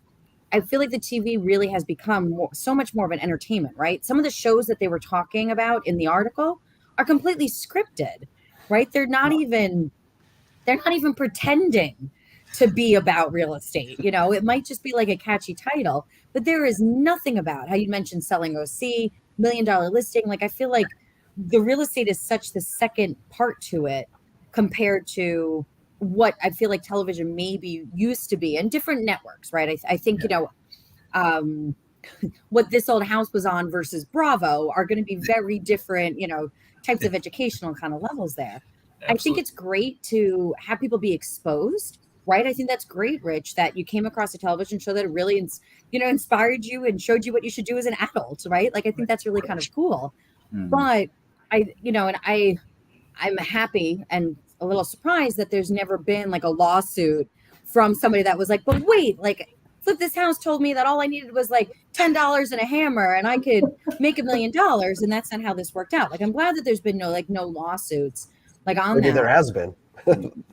I feel like the TV really has become so much more of an entertainment, right? Some of the shows that they were talking about in the article are completely scripted, right? They're not even pretending to be about real estate. It might just be like a catchy title, but there is nothing about how you mentioned selling OC, $1 million listing. Like, I feel like the real estate is such the second part to it compared to what I feel like television maybe used to be, and different networks, right? I think, what This Old House was on versus Bravo are going to be very different, types of educational kind of levels there. Absolutely. I think it's great to have people be exposed, right? I think that's great, Rich, that you came across a television show that really, inspired you and showed you what you should do as an adult, right? Like, I think that's really kind of cool. Mm-hmm. But I'm happy and a little surprised that there's never been like a lawsuit from somebody that was like, but wait, like, Flip This House told me that all I needed was like $10 and a hammer and I could make $1 million. And that's not how this worked out. Like, I'm glad that there's been no lawsuits like on Maybe that. there has been.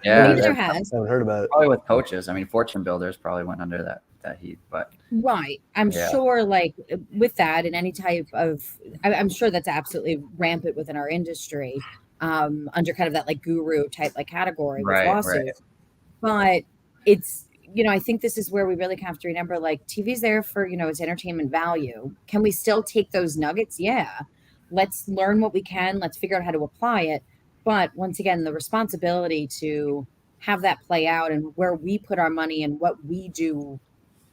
Yeah. Maybe there has. I haven't heard about it. Probably with coaches. I mean, Fortune Builders probably went under that heat, but. Right. I'm sure like with that and any type of, I'm sure that's absolutely rampant within our industry, under kind of that like guru type like category with lawsuits. But it's, I think this is where we really have to remember, like, TV's there for, its entertainment value. Can we still take those nuggets? Yeah. Let's learn what we can. Let's figure out how to apply it. But once again, the responsibility to have that play out and where we put our money and what we do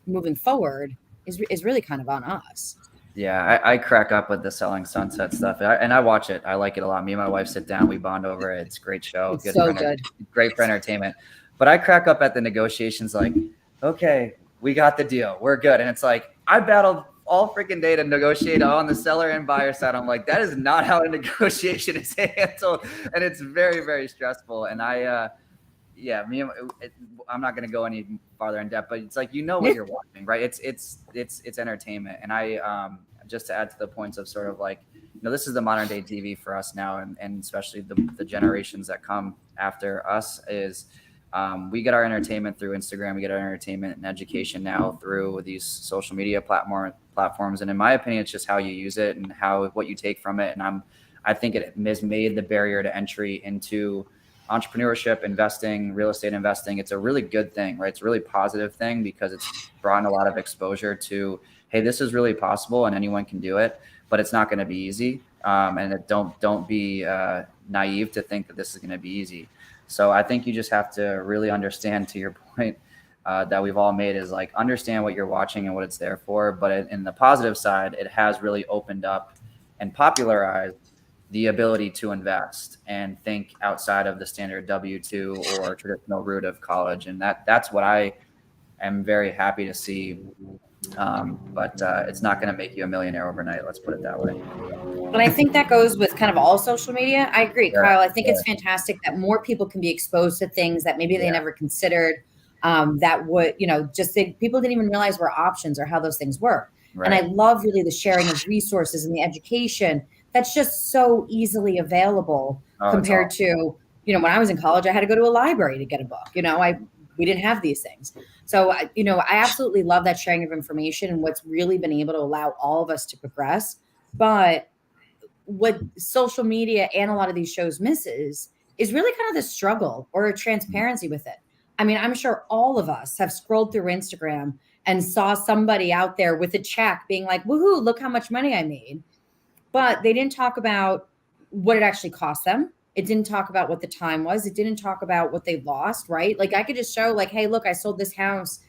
moving forward is really kind of on us. Yeah, I crack up with the Selling Sunset stuff, and I watch it. I like it a lot. Me and my wife sit down, we bond over it. It's a great show. It's so good. Great for entertainment. But I crack up at the negotiations like, okay, we got the deal. We're good. And it's like, I battled all freaking day to negotiate on the seller and buyer side. I'm like, that is not how a negotiation is handled. And it's very, very stressful. And I'm not going to go any farther in depth, but it's like, what you're watching, right? It's entertainment. And I, just to add to the points of sort of like, this is the modern day TV for us now. And especially the generations that come after us is, we get our entertainment through Instagram. We get our entertainment and education now through these social media platforms. And in my opinion, it's just how you use it and what you take from it. And I think it has made the barrier to entry into entrepreneurship, investing, real estate investing. It's a really good thing, right? It's a really positive thing because it's brought in a lot of exposure to, hey, this is really possible and anyone can do it, but it's not going to be easy. And don't be naive to think that this is going to be easy. So I think you just have to really understand, to your point, that we've all made is like understand what you're watching and what it's there for. But in the positive side, it has really opened up and popularized the ability to invest and think outside of the standard W-2 or traditional route of college. And that's what I am very happy to see. But it's not going to make you a millionaire overnight. Let's put it that way. But I think that goes with kind of all social media. I agree, Kyle. I think it's fantastic that more people can be exposed to things that maybe they never considered, that would, just people didn't even realize were options or how those things work. Right. And I love really the sharing of resources and the education that's just so easily available compared to, when I was in college, I had to go to a library to get a book. We didn't have these things. So, I absolutely love that sharing of information and what's really been able to allow all of us to progress. But what social media and a lot of these shows misses is really kind of the struggle or a transparency with it. I mean, I'm sure all of us have scrolled through Instagram and saw somebody out there with a check being like, woohoo, look how much money I made. But they didn't talk about what it actually cost them. It didn't talk about what the time was. It didn't talk about what they lost, right? Like I could just show like, hey, look, I sold this house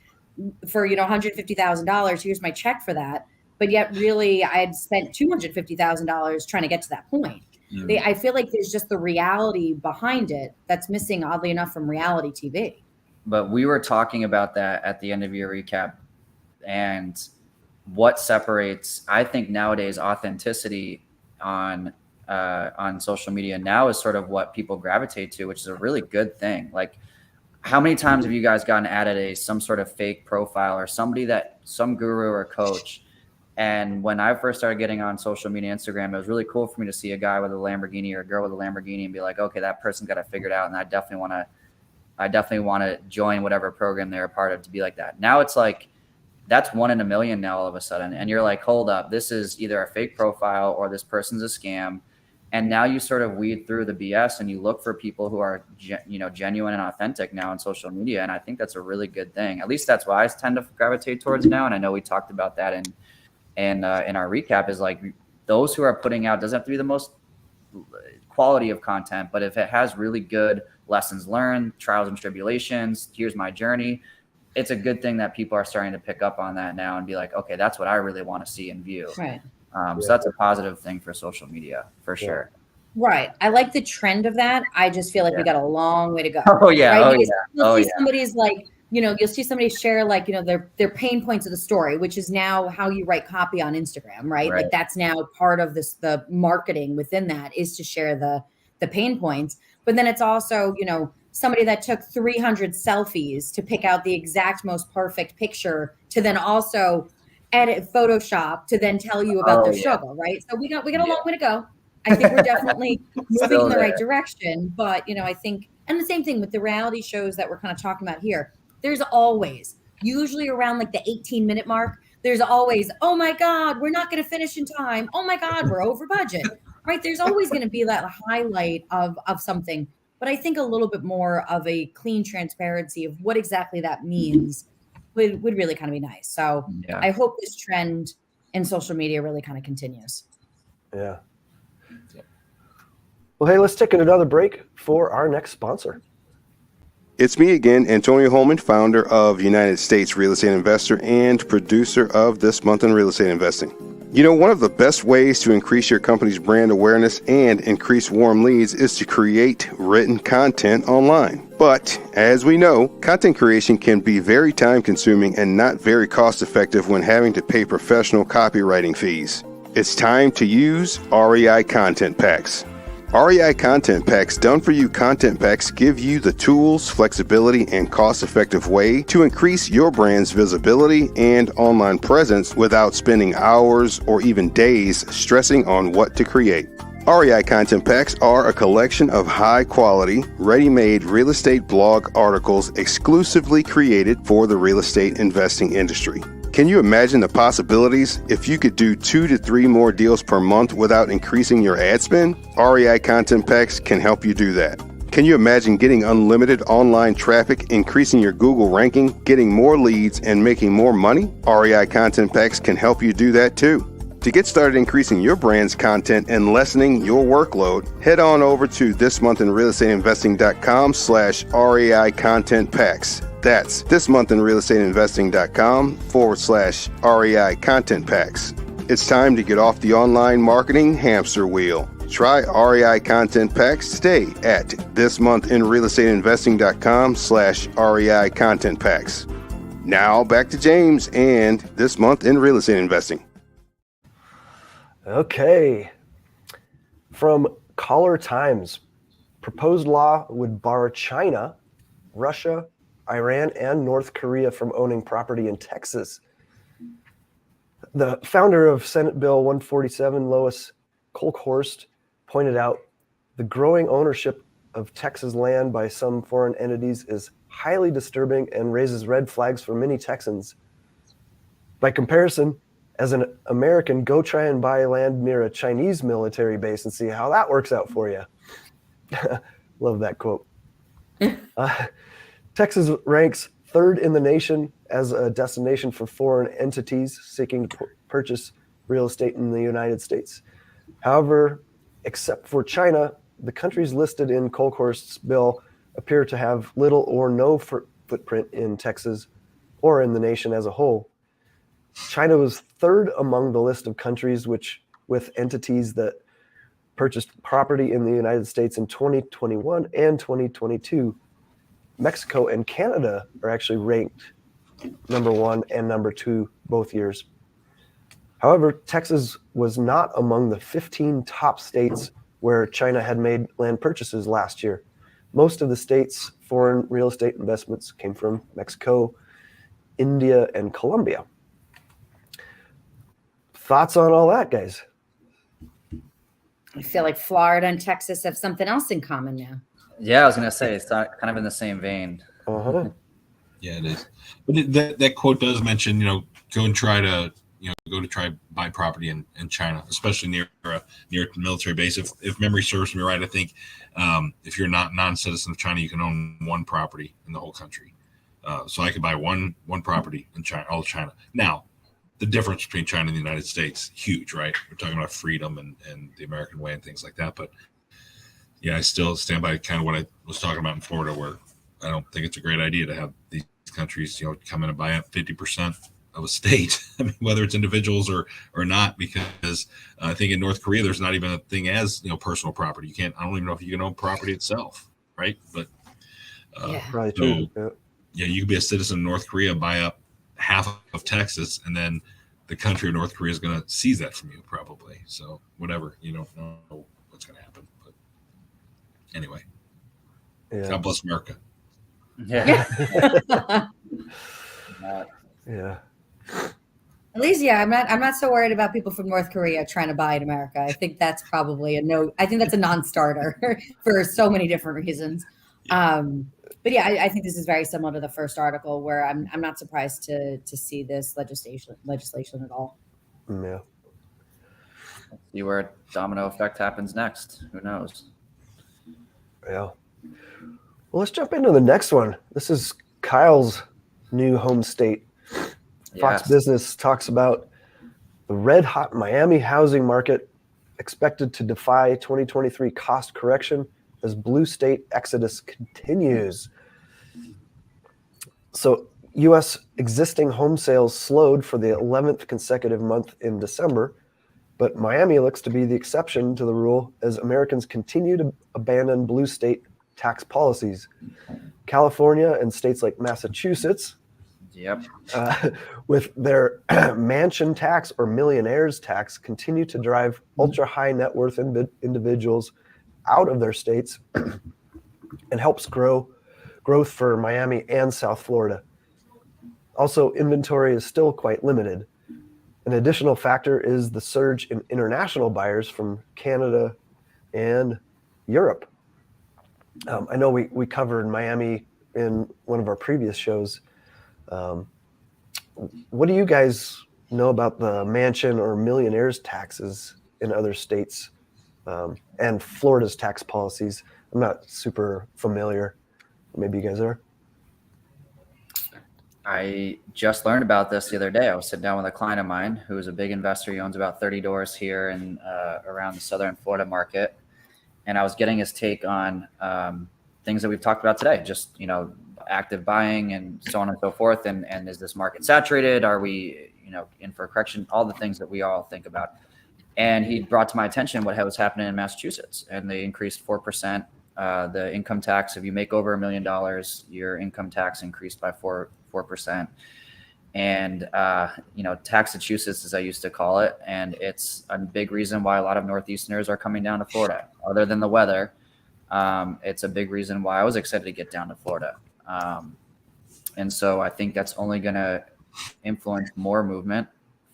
for, $150,000. Here's my check for that. But yet really I had spent $250,000 trying to get to that point. I feel like there's just the reality behind it that's missing, oddly enough, from reality TV. But we were talking about that at the end of your recap, and what separates, I think nowadays, authenticity on social media now is sort of what people gravitate to, which is a really good thing. Like, how many times have you guys gotten added some sort of fake profile or some guru or coach? And when I first started getting on social media, Instagram, it was really cool for me to see a guy with a Lamborghini or a girl with a Lamborghini and be like, okay, that person's got it figured out. And I definitely want to join whatever program they're a part of to be like that. Now it's like, that's 1 in a million now all of a sudden. And you're like, hold up, this is either a fake profile or this person's a scam. And now you sort of weed through the BS and you look for people who are, genuine and authentic now on social media. And I think that's a really good thing. At least that's what I tend to gravitate towards now. And I know we talked about that in our recap, is like those who are putting out, doesn't have to be the most quality of content, but if it has really good lessons learned, trials and tribulations, here's my journey, it's a good thing that people are starting to pick up on that now and be like, okay, that's what I really want to see and view. Right. So that's a positive thing for social media for sure. Right. I like the trend of that. I just feel like we got a long way to go. Oh yeah. Right? You'll see somebody's like, you'll see somebody share like, their pain points of the story, which is now how you write copy on Instagram, right? Like that's now part of this, the marketing within that is to share the pain points. But then it's also, somebody that took 300 selfies to pick out the exact most perfect picture to then also edit Photoshop to then tell you about their struggle, right? So we got a long way to go. I think we're definitely moving in the right direction. But, I think, and the same thing with the reality shows that we're kind of talking about here, there's always, usually around like the 18-minute mark, there's always, oh my God, we're not going to finish in time. Oh my God, we're over budget, right? There's always going to be that highlight of something. But I think a little bit more of a clean transparency of what exactly that means would really kind of be nice. So I hope this trend in social media really kind of continues. Yeah. Well, hey, let's take another break for our next sponsor. It's me again, Antonio Holman, founder of United States Real Estate Investor and producer of This Month in Real Estate Investing. One of the best ways to increase your company's brand awareness and increase warm leads is to create written content online. But as we know, content creation can be very time consuming and not very cost effective when having to pay professional copywriting fees. It's time to use REI Content Packs. REI Content Packs done-for-you content packs give you the tools, flexibility, and cost-effective way to increase your brand's visibility and online presence without spending hours or even days stressing on what to create. REI Content Packs are a collection of high-quality, ready-made real estate blog articles exclusively created for the real estate investing industry. Can you imagine the possibilities if you could do 2 to 3 more deals per month without increasing your ad spend? REI Content Packs can help you do that. Can you imagine getting unlimited online traffic, increasing your Google ranking, getting more leads, and making more money? REI Content Packs can help you do that too. To get started increasing your brand's content and lessening your workload, head on over to thismonthinrealestateinvesting.com/REI Content Packs. That's thismonthinrealestateinvesting.com/REI Content Packs. It's time to get off the online marketing hamster wheel. Try REI Content Packs today at thismonthinrealestateinvesting.com/REI Content Packs. Now back to James and This Month in Real Estate Investing. Okay. From Caller Times, proposed law would bar China, Russia, Iran, and North Korea from owning property in Texas. The founder of Senate Bill 147, Lois Kolkhorst, pointed out the growing ownership of Texas land by some foreign entities is highly disturbing and raises red flags for many Texans. By comparison, as an American, go try and buy land near a Chinese military base and see how that works out for you. Love that quote. Texas ranks third in the nation as a destination for foreign entities seeking to purchase real estate in the United States. However, except for China, the countries listed in Kolkhorst's bill appear to have little or no footprint in Texas or in the nation as a whole. China was third among the list of countries with entities that purchased property in the United States in 2021 and 2022. Mexico and Canada are actually ranked number 1 and number 2 both years. However, Texas was not among the 15 top states where China had made land purchases last year. Most of the state's foreign real estate investments came from Mexico, India, and Colombia. Thoughts on all that, guys? I feel like Florida and Texas have something else in common now. Yeah, I was gonna say it's not kind of in the same vein. Uh-huh. Yeah, it is. But that quote does mention, go to buy property in China, especially near a military base. If memory serves me right, I think if you're not non-citizen of China, you can own one property in the whole country. So I could buy one property in China, all of China. Now, the difference between China and the United States, huge, right? We're talking about freedom and the American way and things like that. But yeah, I still stand by kind of what I was talking about in Florida, where I don't think it's a great idea to have these countries, come in and buy up 50% of a state. I mean, whether it's individuals or not, because I think in North Korea, there's not even a thing as, personal property. I don't even know if you can own property itself. Right. But Right. So, yeah, you could be a citizen of North Korea, buy up half of Texas, and then the country of North Korea is going to seize that from you probably. So whatever, you don't know what's going to happen. But anyway, God bless America. Yeah. Yeah. At least, I'm not so worried about people from North Korea trying to buy in America. I think that's probably I think that's a non-starter for so many different reasons. But yeah, I think this is very similar to the first article, where I'm not surprised to see this legislation at all. Yeah. See where domino effect happens next. Who knows? Yeah. Well, let's jump into the next one. This is Kyle's new home state. Fox Business talks about the red-hot Miami housing market expected to defy 2023 cost correction as blue state exodus continues. So U.S. existing home sales slowed for the 11th consecutive month in December, but Miami looks to be the exception to the rule as Americans continue to abandon blue state tax policies. California and states like Massachusetts, with their mansion tax or millionaires tax, continue to drive ultra-high net worth individuals out of their states and helps growth for Miami and South Florida. Also, inventory is still quite limited. An additional factor is the surge in international buyers from Canada and Europe. I know we covered Miami in one of our previous shows. What do you guys know about the mansion or millionaires taxes in other states and Florida's tax policies? I'm not super familiar. Maybe you guys are. I just learned about this the other day. I was sitting down with a client of mine who is a big investor. He owns about 30 doors here and around the southern Florida market. And I was getting his take on things that we've talked about today, just, active buying and so on and so forth. And is this market saturated? Are we, in for a correction? All the things that we all think about. And he brought to my attention what was happening in Massachusetts, and they increased 4%. The income tax, if you make over $1 million, your income tax increased by 4%. And, Taxachusetts, as I used to call it. And it's a big reason why a lot of Northeasterners are coming down to Florida. Other than the weather, it's a big reason why I was excited to get down to Florida. And so I think that's only going to influence more movement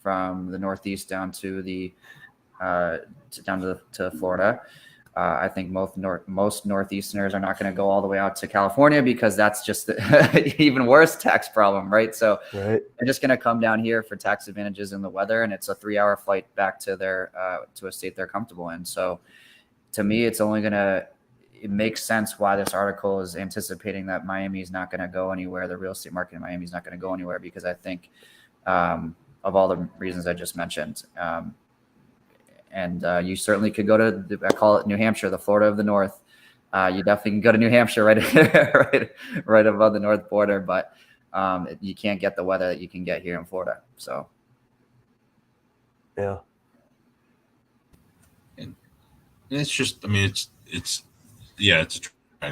from the Northeast down to to Florida. I think most Northeasterners are not going to go all the way out to California, because that's just the even worse tax problem, right? So they're just going to come down here for tax advantages in the weather, and it's a 3-hour flight back to to a state they're comfortable in. So to me, it makes sense why this article is anticipating that Miami is not going to go anywhere. The real estate market in Miami is not going to go anywhere, because I think of all the reasons I just mentioned. And you certainly could go to, I call it New Hampshire, the Florida of the North. You definitely can go to New Hampshire right above the north border, but you can't get the weather that you can get here in Florida. So, yeah. And it's just, it's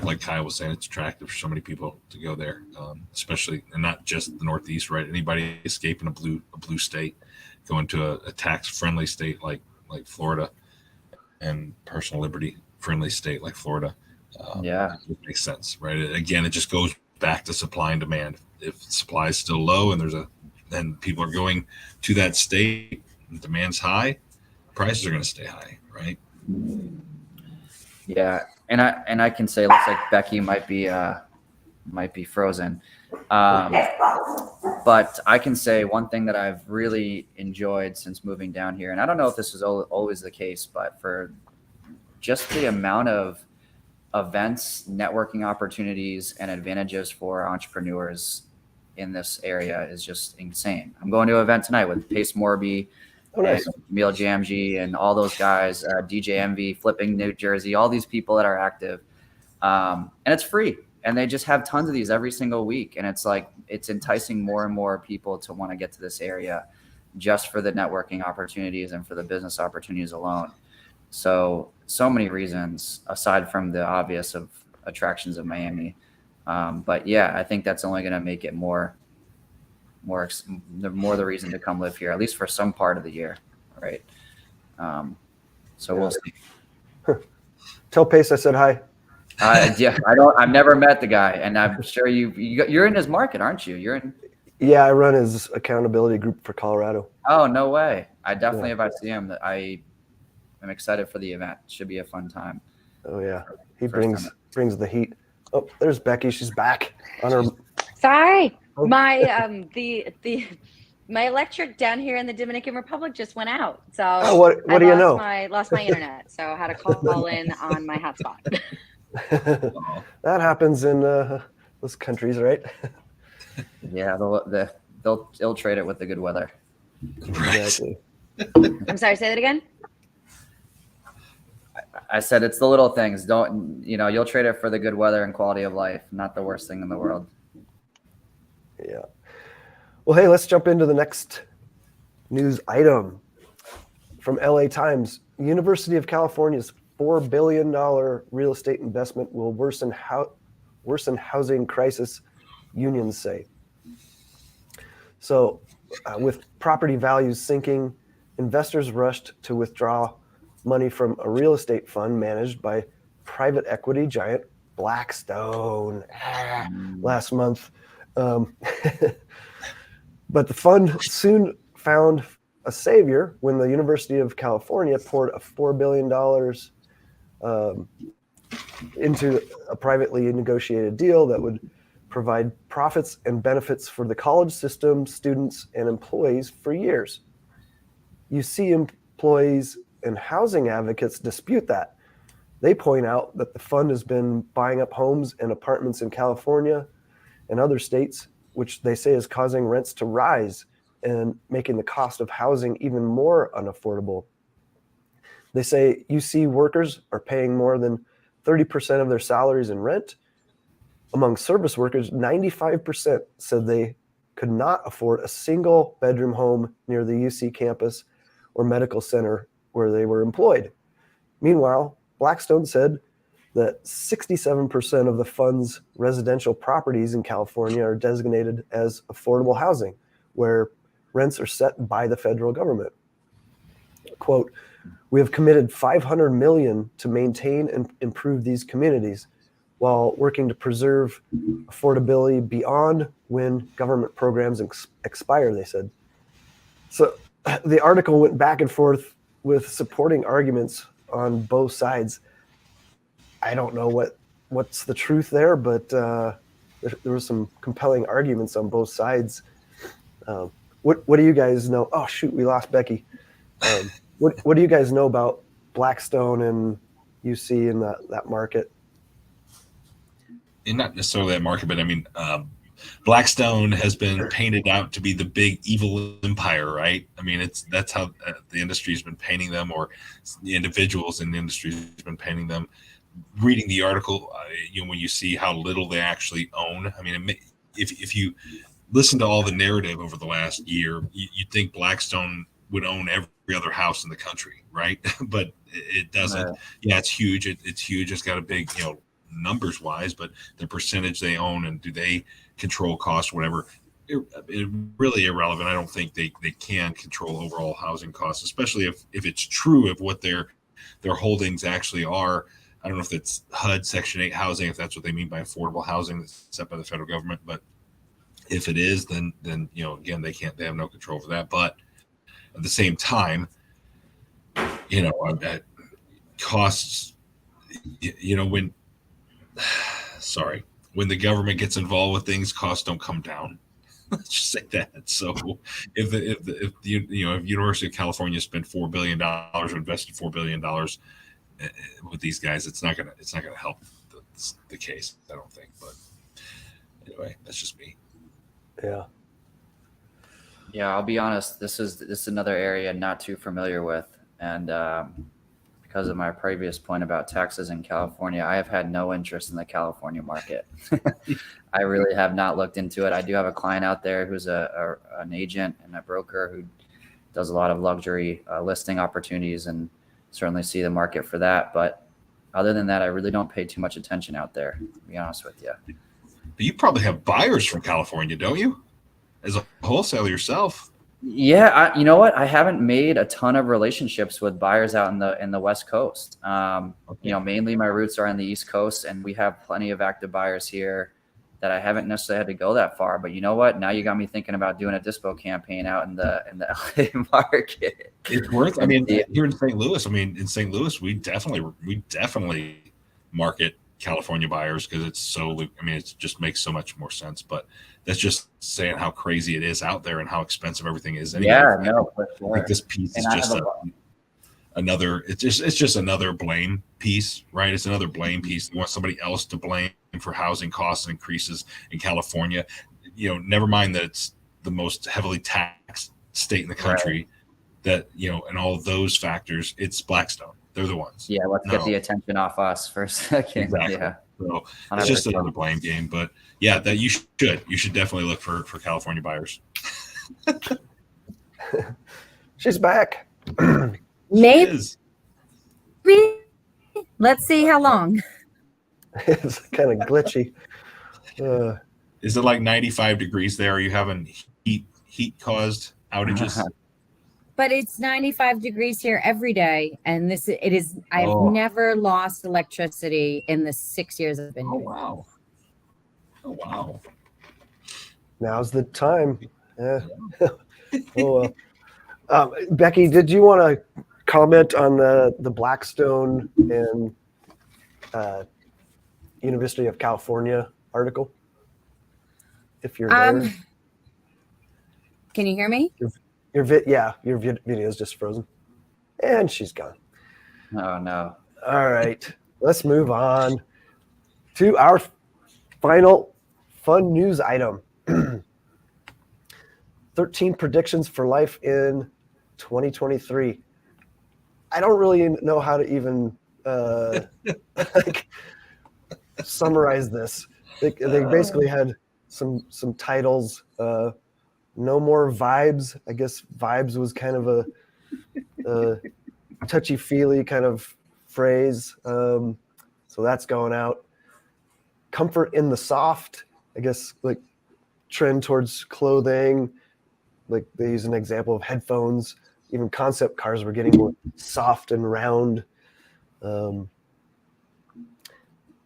like Kyle was saying, it's attractive for so many people to go there, especially, and not just the Northeast, right? Anybody escaping a blue state, going to a tax-friendly state like Florida, and personal liberty friendly state like Florida. It makes sense, right? Again, it just goes back to supply and demand. If supply is still low and people are going to that state and demand's high, prices are going to stay high, right? Yeah. And I can say, it looks like Becky might be frozen. But I can say one thing that I've really enjoyed since moving down here, and I don't know if this is always the case, but for just the amount of events, networking opportunities, and advantages for entrepreneurs in this area is just insane. I'm going to an event tonight with Pace Morby, and Camille Jamji, and all those guys, DJ Envy, Flipping New Jersey, all these people that are active. And it's free. And they just have tons of these every single week. And it's like, it's enticing more and more people to want to get to this area just for the networking opportunities and for the business opportunities alone. So many reasons aside from the obvious of attractions of Miami. But yeah, I think that's only going to make it more the reason to come live here, at least for some part of the year. Right. We'll see. Tell Pace I said hi. I've never met the guy, and I'm sure you're in his market, aren't you? You're in. Yeah, I run his accountability group for Colorado. Oh, no way. I definitely, if I see him, I am excited for the event. It should be a fun time. Oh yeah. He brings the heat. Oh, there's Becky. She's back on her. Sorry. My my electric down here in the Dominican Republic just went out. So what do you know? I lost my internet. So I had to call in on my hotspot. That happens in those countries, right? Yeah, they'll trade it with the good weather. Exactly. I'm sorry, say that again. I said it's the little things. You'll trade it for the good weather and quality of life, not the worst thing in the world. Yeah. Well, hey, let's jump into the next news item from LA Times. University of California's $4 billion real estate investment will worsen housing crisis, unions say. So with property values sinking, investors rushed to withdraw money from a real estate fund managed by private equity giant Blackstone last month. But the fund soon found a savior when the University of California poured a $4 billion into a privately negotiated deal that would provide profits and benefits for the college system, students, and employees for years. You see employees and housing advocates dispute that. They point out that the fund has been buying up homes and apartments in California and other states, which they say is causing rents to rise and making the cost of housing even more unaffordable. They say UC workers are paying more than 30% of their salaries in rent, Among service workers, 95% said they could not afford a single bedroom home near the UC campus or medical center where they were employed. Meanwhile, Blackstone said that 67% of the fund's residential properties in California are designated as affordable housing, where rents are set by the federal government. Quote, "We have committed $500 million to maintain and improve these communities while working to preserve affordability beyond when government programs expire," they said. So the article went back and forth with supporting arguments on both sides. I don't know what's the truth there, but there were some compelling arguments on both sides. What do you guys know? Oh shoot, we lost Becky. What do you guys know about Blackstone and UC in that market? And not necessarily that market, but I mean, Blackstone has been painted out to be the big evil empire, right? I mean, that's how the industry's been painting them, or the individuals in the industry has been painting them. Reading the article, when you see how little they actually own, I mean, if you listen to all the narrative over the last year, you'd think Blackstone would own every other house in the country, right? But it doesn't. Yeah, it's huge. It's huge. It's got a big, numbers wise, but the percentage they own and do they control costs, whatever, it really irrelevant. I don't think they can control overall housing costs, especially if it's true of what their holdings actually are. I don't know if it's HUD Section 8 housing, if that's what they mean by affordable housing that's set by the federal government. But if it is, then again, they have no control over that. But at the same time, costs, when the government gets involved with things, costs don't come down. Let's just say that. So if University of California spent $4 billion or invested $4 billion with these guys, it's not gonna help the case, I don't think. But anyway, that's just me. Yeah, I'll be honest, this is another area not too familiar with, and because of my previous point about taxes in California, I have had no interest in the California market. I really have not looked into it. I do have a client out there who's an agent and a broker who does a lot of luxury listing opportunities, and certainly see the market for that. But other than that, I really don't pay too much attention out there, to be honest with you. But you probably have buyers from California, don't you? As a wholesaler yourself. Yeah, you know what? I haven't made a ton of relationships with buyers out in the West Coast. Mainly my roots are on the East Coast, and we have plenty of active buyers here that I haven't necessarily had to go that far. But you know what? Now you got me thinking about doing a dispo campaign out in the LA market. It's worth. I mean, here in St. Louis. I mean, in St. Louis, we definitely market California buyers because it's so. I mean, it just makes so much more sense. But that's just saying how crazy it is out there and how expensive everything is. Anyway. Yeah, no, for sure. Like this piece is just another. It's just another blame piece, right? It's another blame piece. You want somebody else to blame for housing costs increases in California. Never mind that it's the most heavily taxed state in the country. Right. That and all of those factors, it's Blackstone. They're the ones. Yeah, let's get the attention off us for a second. Exactly. Yeah. So it's just another blame game. But yeah, that you should definitely look for California buyers. She's back. Maybe. Let's see how long. It's kind of glitchy. Is it like 95 degrees there? Are you having heat caused outages? But it's 95 degrees here every day, and I've never lost electricity in the 6 years I've been here. Oh wow! Now's the time. Yeah. Becky, did you want to comment on the Blackstone and University of California article? If you're there. Can you hear me? Your video is just frozen, and she's gone. Oh no! All right, let's move on to our final fun news item. 13 predictions for life in 2023. I don't really know how to even summarize this. They basically had some titles. No more vibes. I guess vibes was kind of a touchy-feely kind of phrase. So that's going out. Comfort in the soft. I guess like trend towards clothing. Like they use an example of headphones. Even concept cars were getting more soft and round.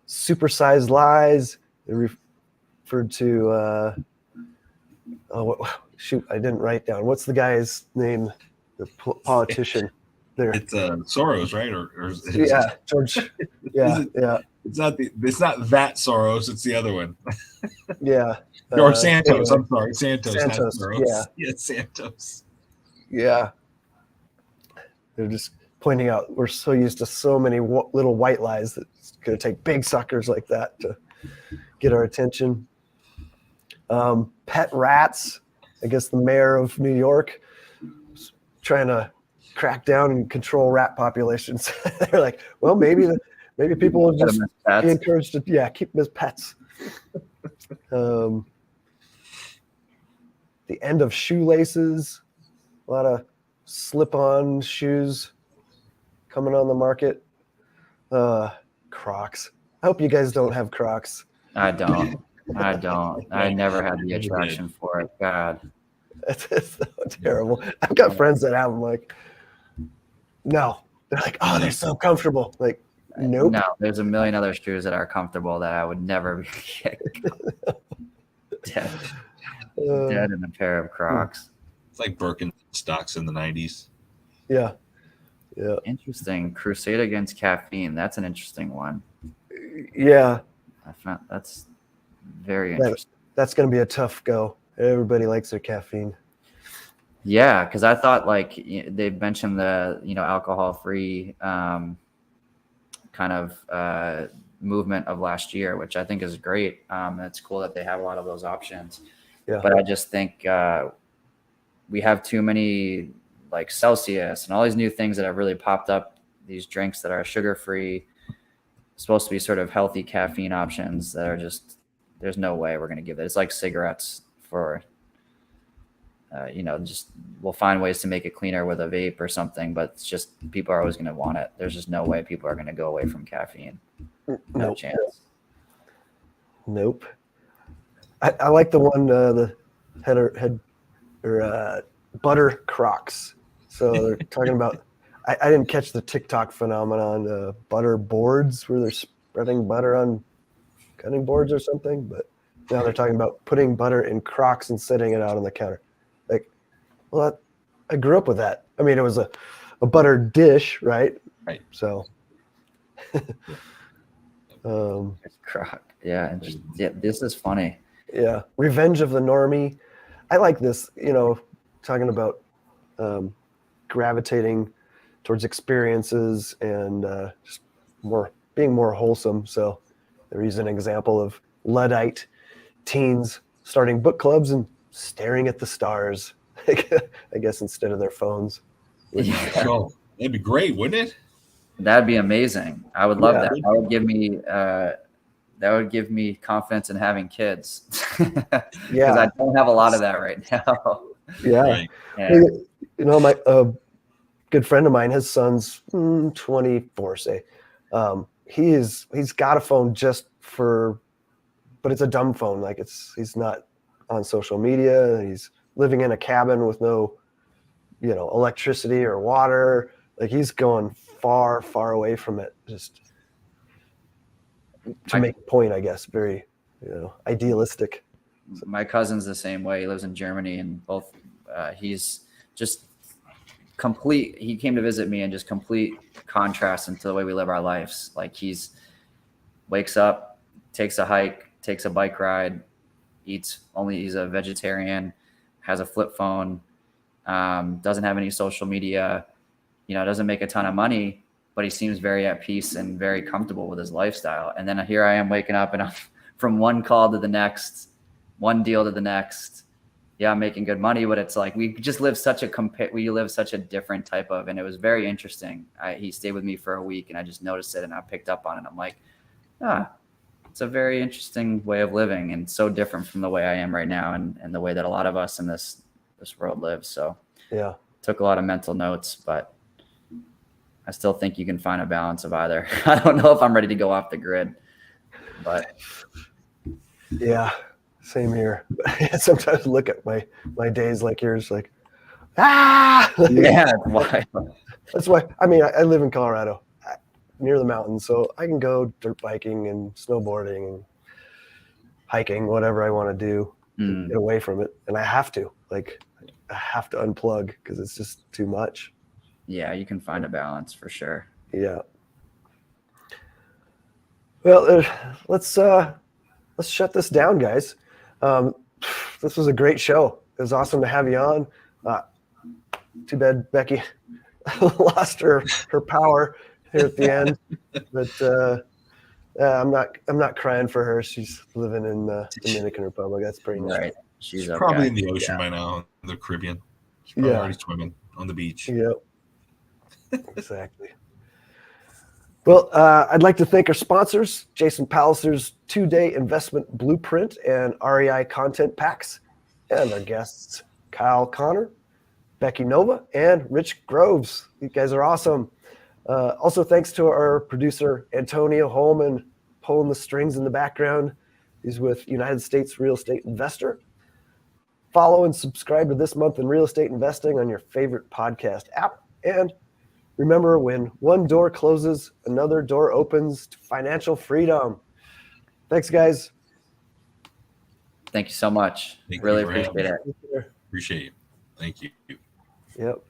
Supersized lies. They referred to. Shoot, I didn't write down. What's the guy's name? The politician. There. It's Soros, right? Or yeah, George. Yeah, yeah. It's not that Soros. It's the other one. Yeah. Or Santos. Anyway. I'm sorry, Santos. Not Soros. Yeah, Santos. Yeah. They're just pointing out we're so used to so many little white lies that it's going to take big suckers like that to get our attention. Pet rats. I guess the mayor of New York was trying to crack down and control rat populations. They're like, well, maybe people will just be encouraged to keep them as pets. The end of shoelaces. A lot of slip-on shoes coming on the market. Crocs. I hope you guys don't have Crocs. I don't. I never had the attraction for it. God. It's so terrible. I've got friends that have them. Like, no. They're like, oh, they're so comfortable. Like, nope. No, there's a million other shoes that are comfortable that I would never be dead in a pair of Crocs. It's like Birkenstocks in the 90s. Yeah. Yeah. Interesting. Crusade against caffeine. That's an interesting one. Yeah. That's very interesting. That's going to be a tough go. Everybody likes their caffeine. Yeah, because I thought like they mentioned the alcohol-free kind of movement of last year, which I think is great. It's cool that they have a lot of those options. Yeah. But I just think we have too many like Celsius and all these new things that have really popped up. These drinks that are sugar-free, supposed to be sort of healthy caffeine options that are just, there's no way we're going to give it. It's like cigarettes for, just we'll find ways to make it cleaner with a vape or something, but it's just people are always going to want it. There's just no way people are going to go away from caffeine. No chance. Nope. I like the one, the butter Crocs. So they're talking about, I didn't catch the TikTok phenomenon, butter boards where they're spreading butter on cutting boards or something, but now they're talking about putting butter in Crocs and setting it out on the counter. Like, well, I grew up with that. I mean, it was a butter dish, right? Right. So. Croc. Yeah. This is funny. Yeah. Revenge of the Normie. I like this, talking about gravitating towards experiences and just being more wholesome. So there is an example of Luddite teens starting book clubs and staring at the stars, I guess, instead of their phones. Yeah. So, that'd be great, wouldn't it? That'd be amazing. I would love that. That would give me confidence in having kids. Because I don't have a lot of that right now. Yeah. Right. Yeah. My good friend of mine, his son's 24, say. He's got a phone but it's a dumb phone. Like he's not on social media. He's living in a cabin with no, electricity or water. Like he's going far, far away from it. Just to make a point, I guess, very, idealistic. My cousin's the same way. He lives in Germany, and he's just complete. He came to visit me, and just complete contrast into the way we live our lives. Like he's wakes up, takes a hike, takes a bike ride, he's a vegetarian, has a flip phone, doesn't have any social media, doesn't make a ton of money, but he seems very at peace and very comfortable with his lifestyle. And then here I am waking up and I'm from one call to the next, one deal to the next. Yeah, I'm making good money, but it's like we just live such a different type of, and it was very interesting. He stayed with me for a week and I just noticed it and I picked up on it. I'm like, it's a very interesting way of living, and so different from the way I am right now, and the way that a lot of us in this world live. So yeah, took a lot of mental notes, but I still think you can find a balance of either. I don't know if I'm ready to go off the grid, but yeah, same here. Sometimes look at my days like yours, like, like, yeah, why? that's why. I mean, I live in Colorado, near the mountains, so I can go dirt biking and snowboarding and hiking, whatever I want to do, get away from it. And I have to unplug because it's just too much. Yeah, you can find a balance for sure. Yeah. Well, let's shut this down, guys. This was a great show. It was awesome to have you on. Too bad Becky lost her power here at the end, but I'm not crying for her. She's living in the Dominican Republic. That's pretty nice. Right. She's probably in the ocean by now, the Caribbean. She's probably already swimming on the beach. Yep. Exactly. Well, I'd like to thank our sponsors, Jason Palliser's 2-day investment blueprint and REI Content Packs, and our guests, Kyle Connor, Becky Nova, and Rich Groves. You guys are awesome. Also, thanks to our producer, Antonio Holman, pulling the strings in the background. He's with United States Real Estate Investor. Follow and subscribe to This Month in Real Estate Investing on your favorite podcast app. And remember, when one door closes, another door opens to financial freedom. Thanks, guys. Thank you so much. Thank really you appreciate it. Appreciate you. Thank you. Yep.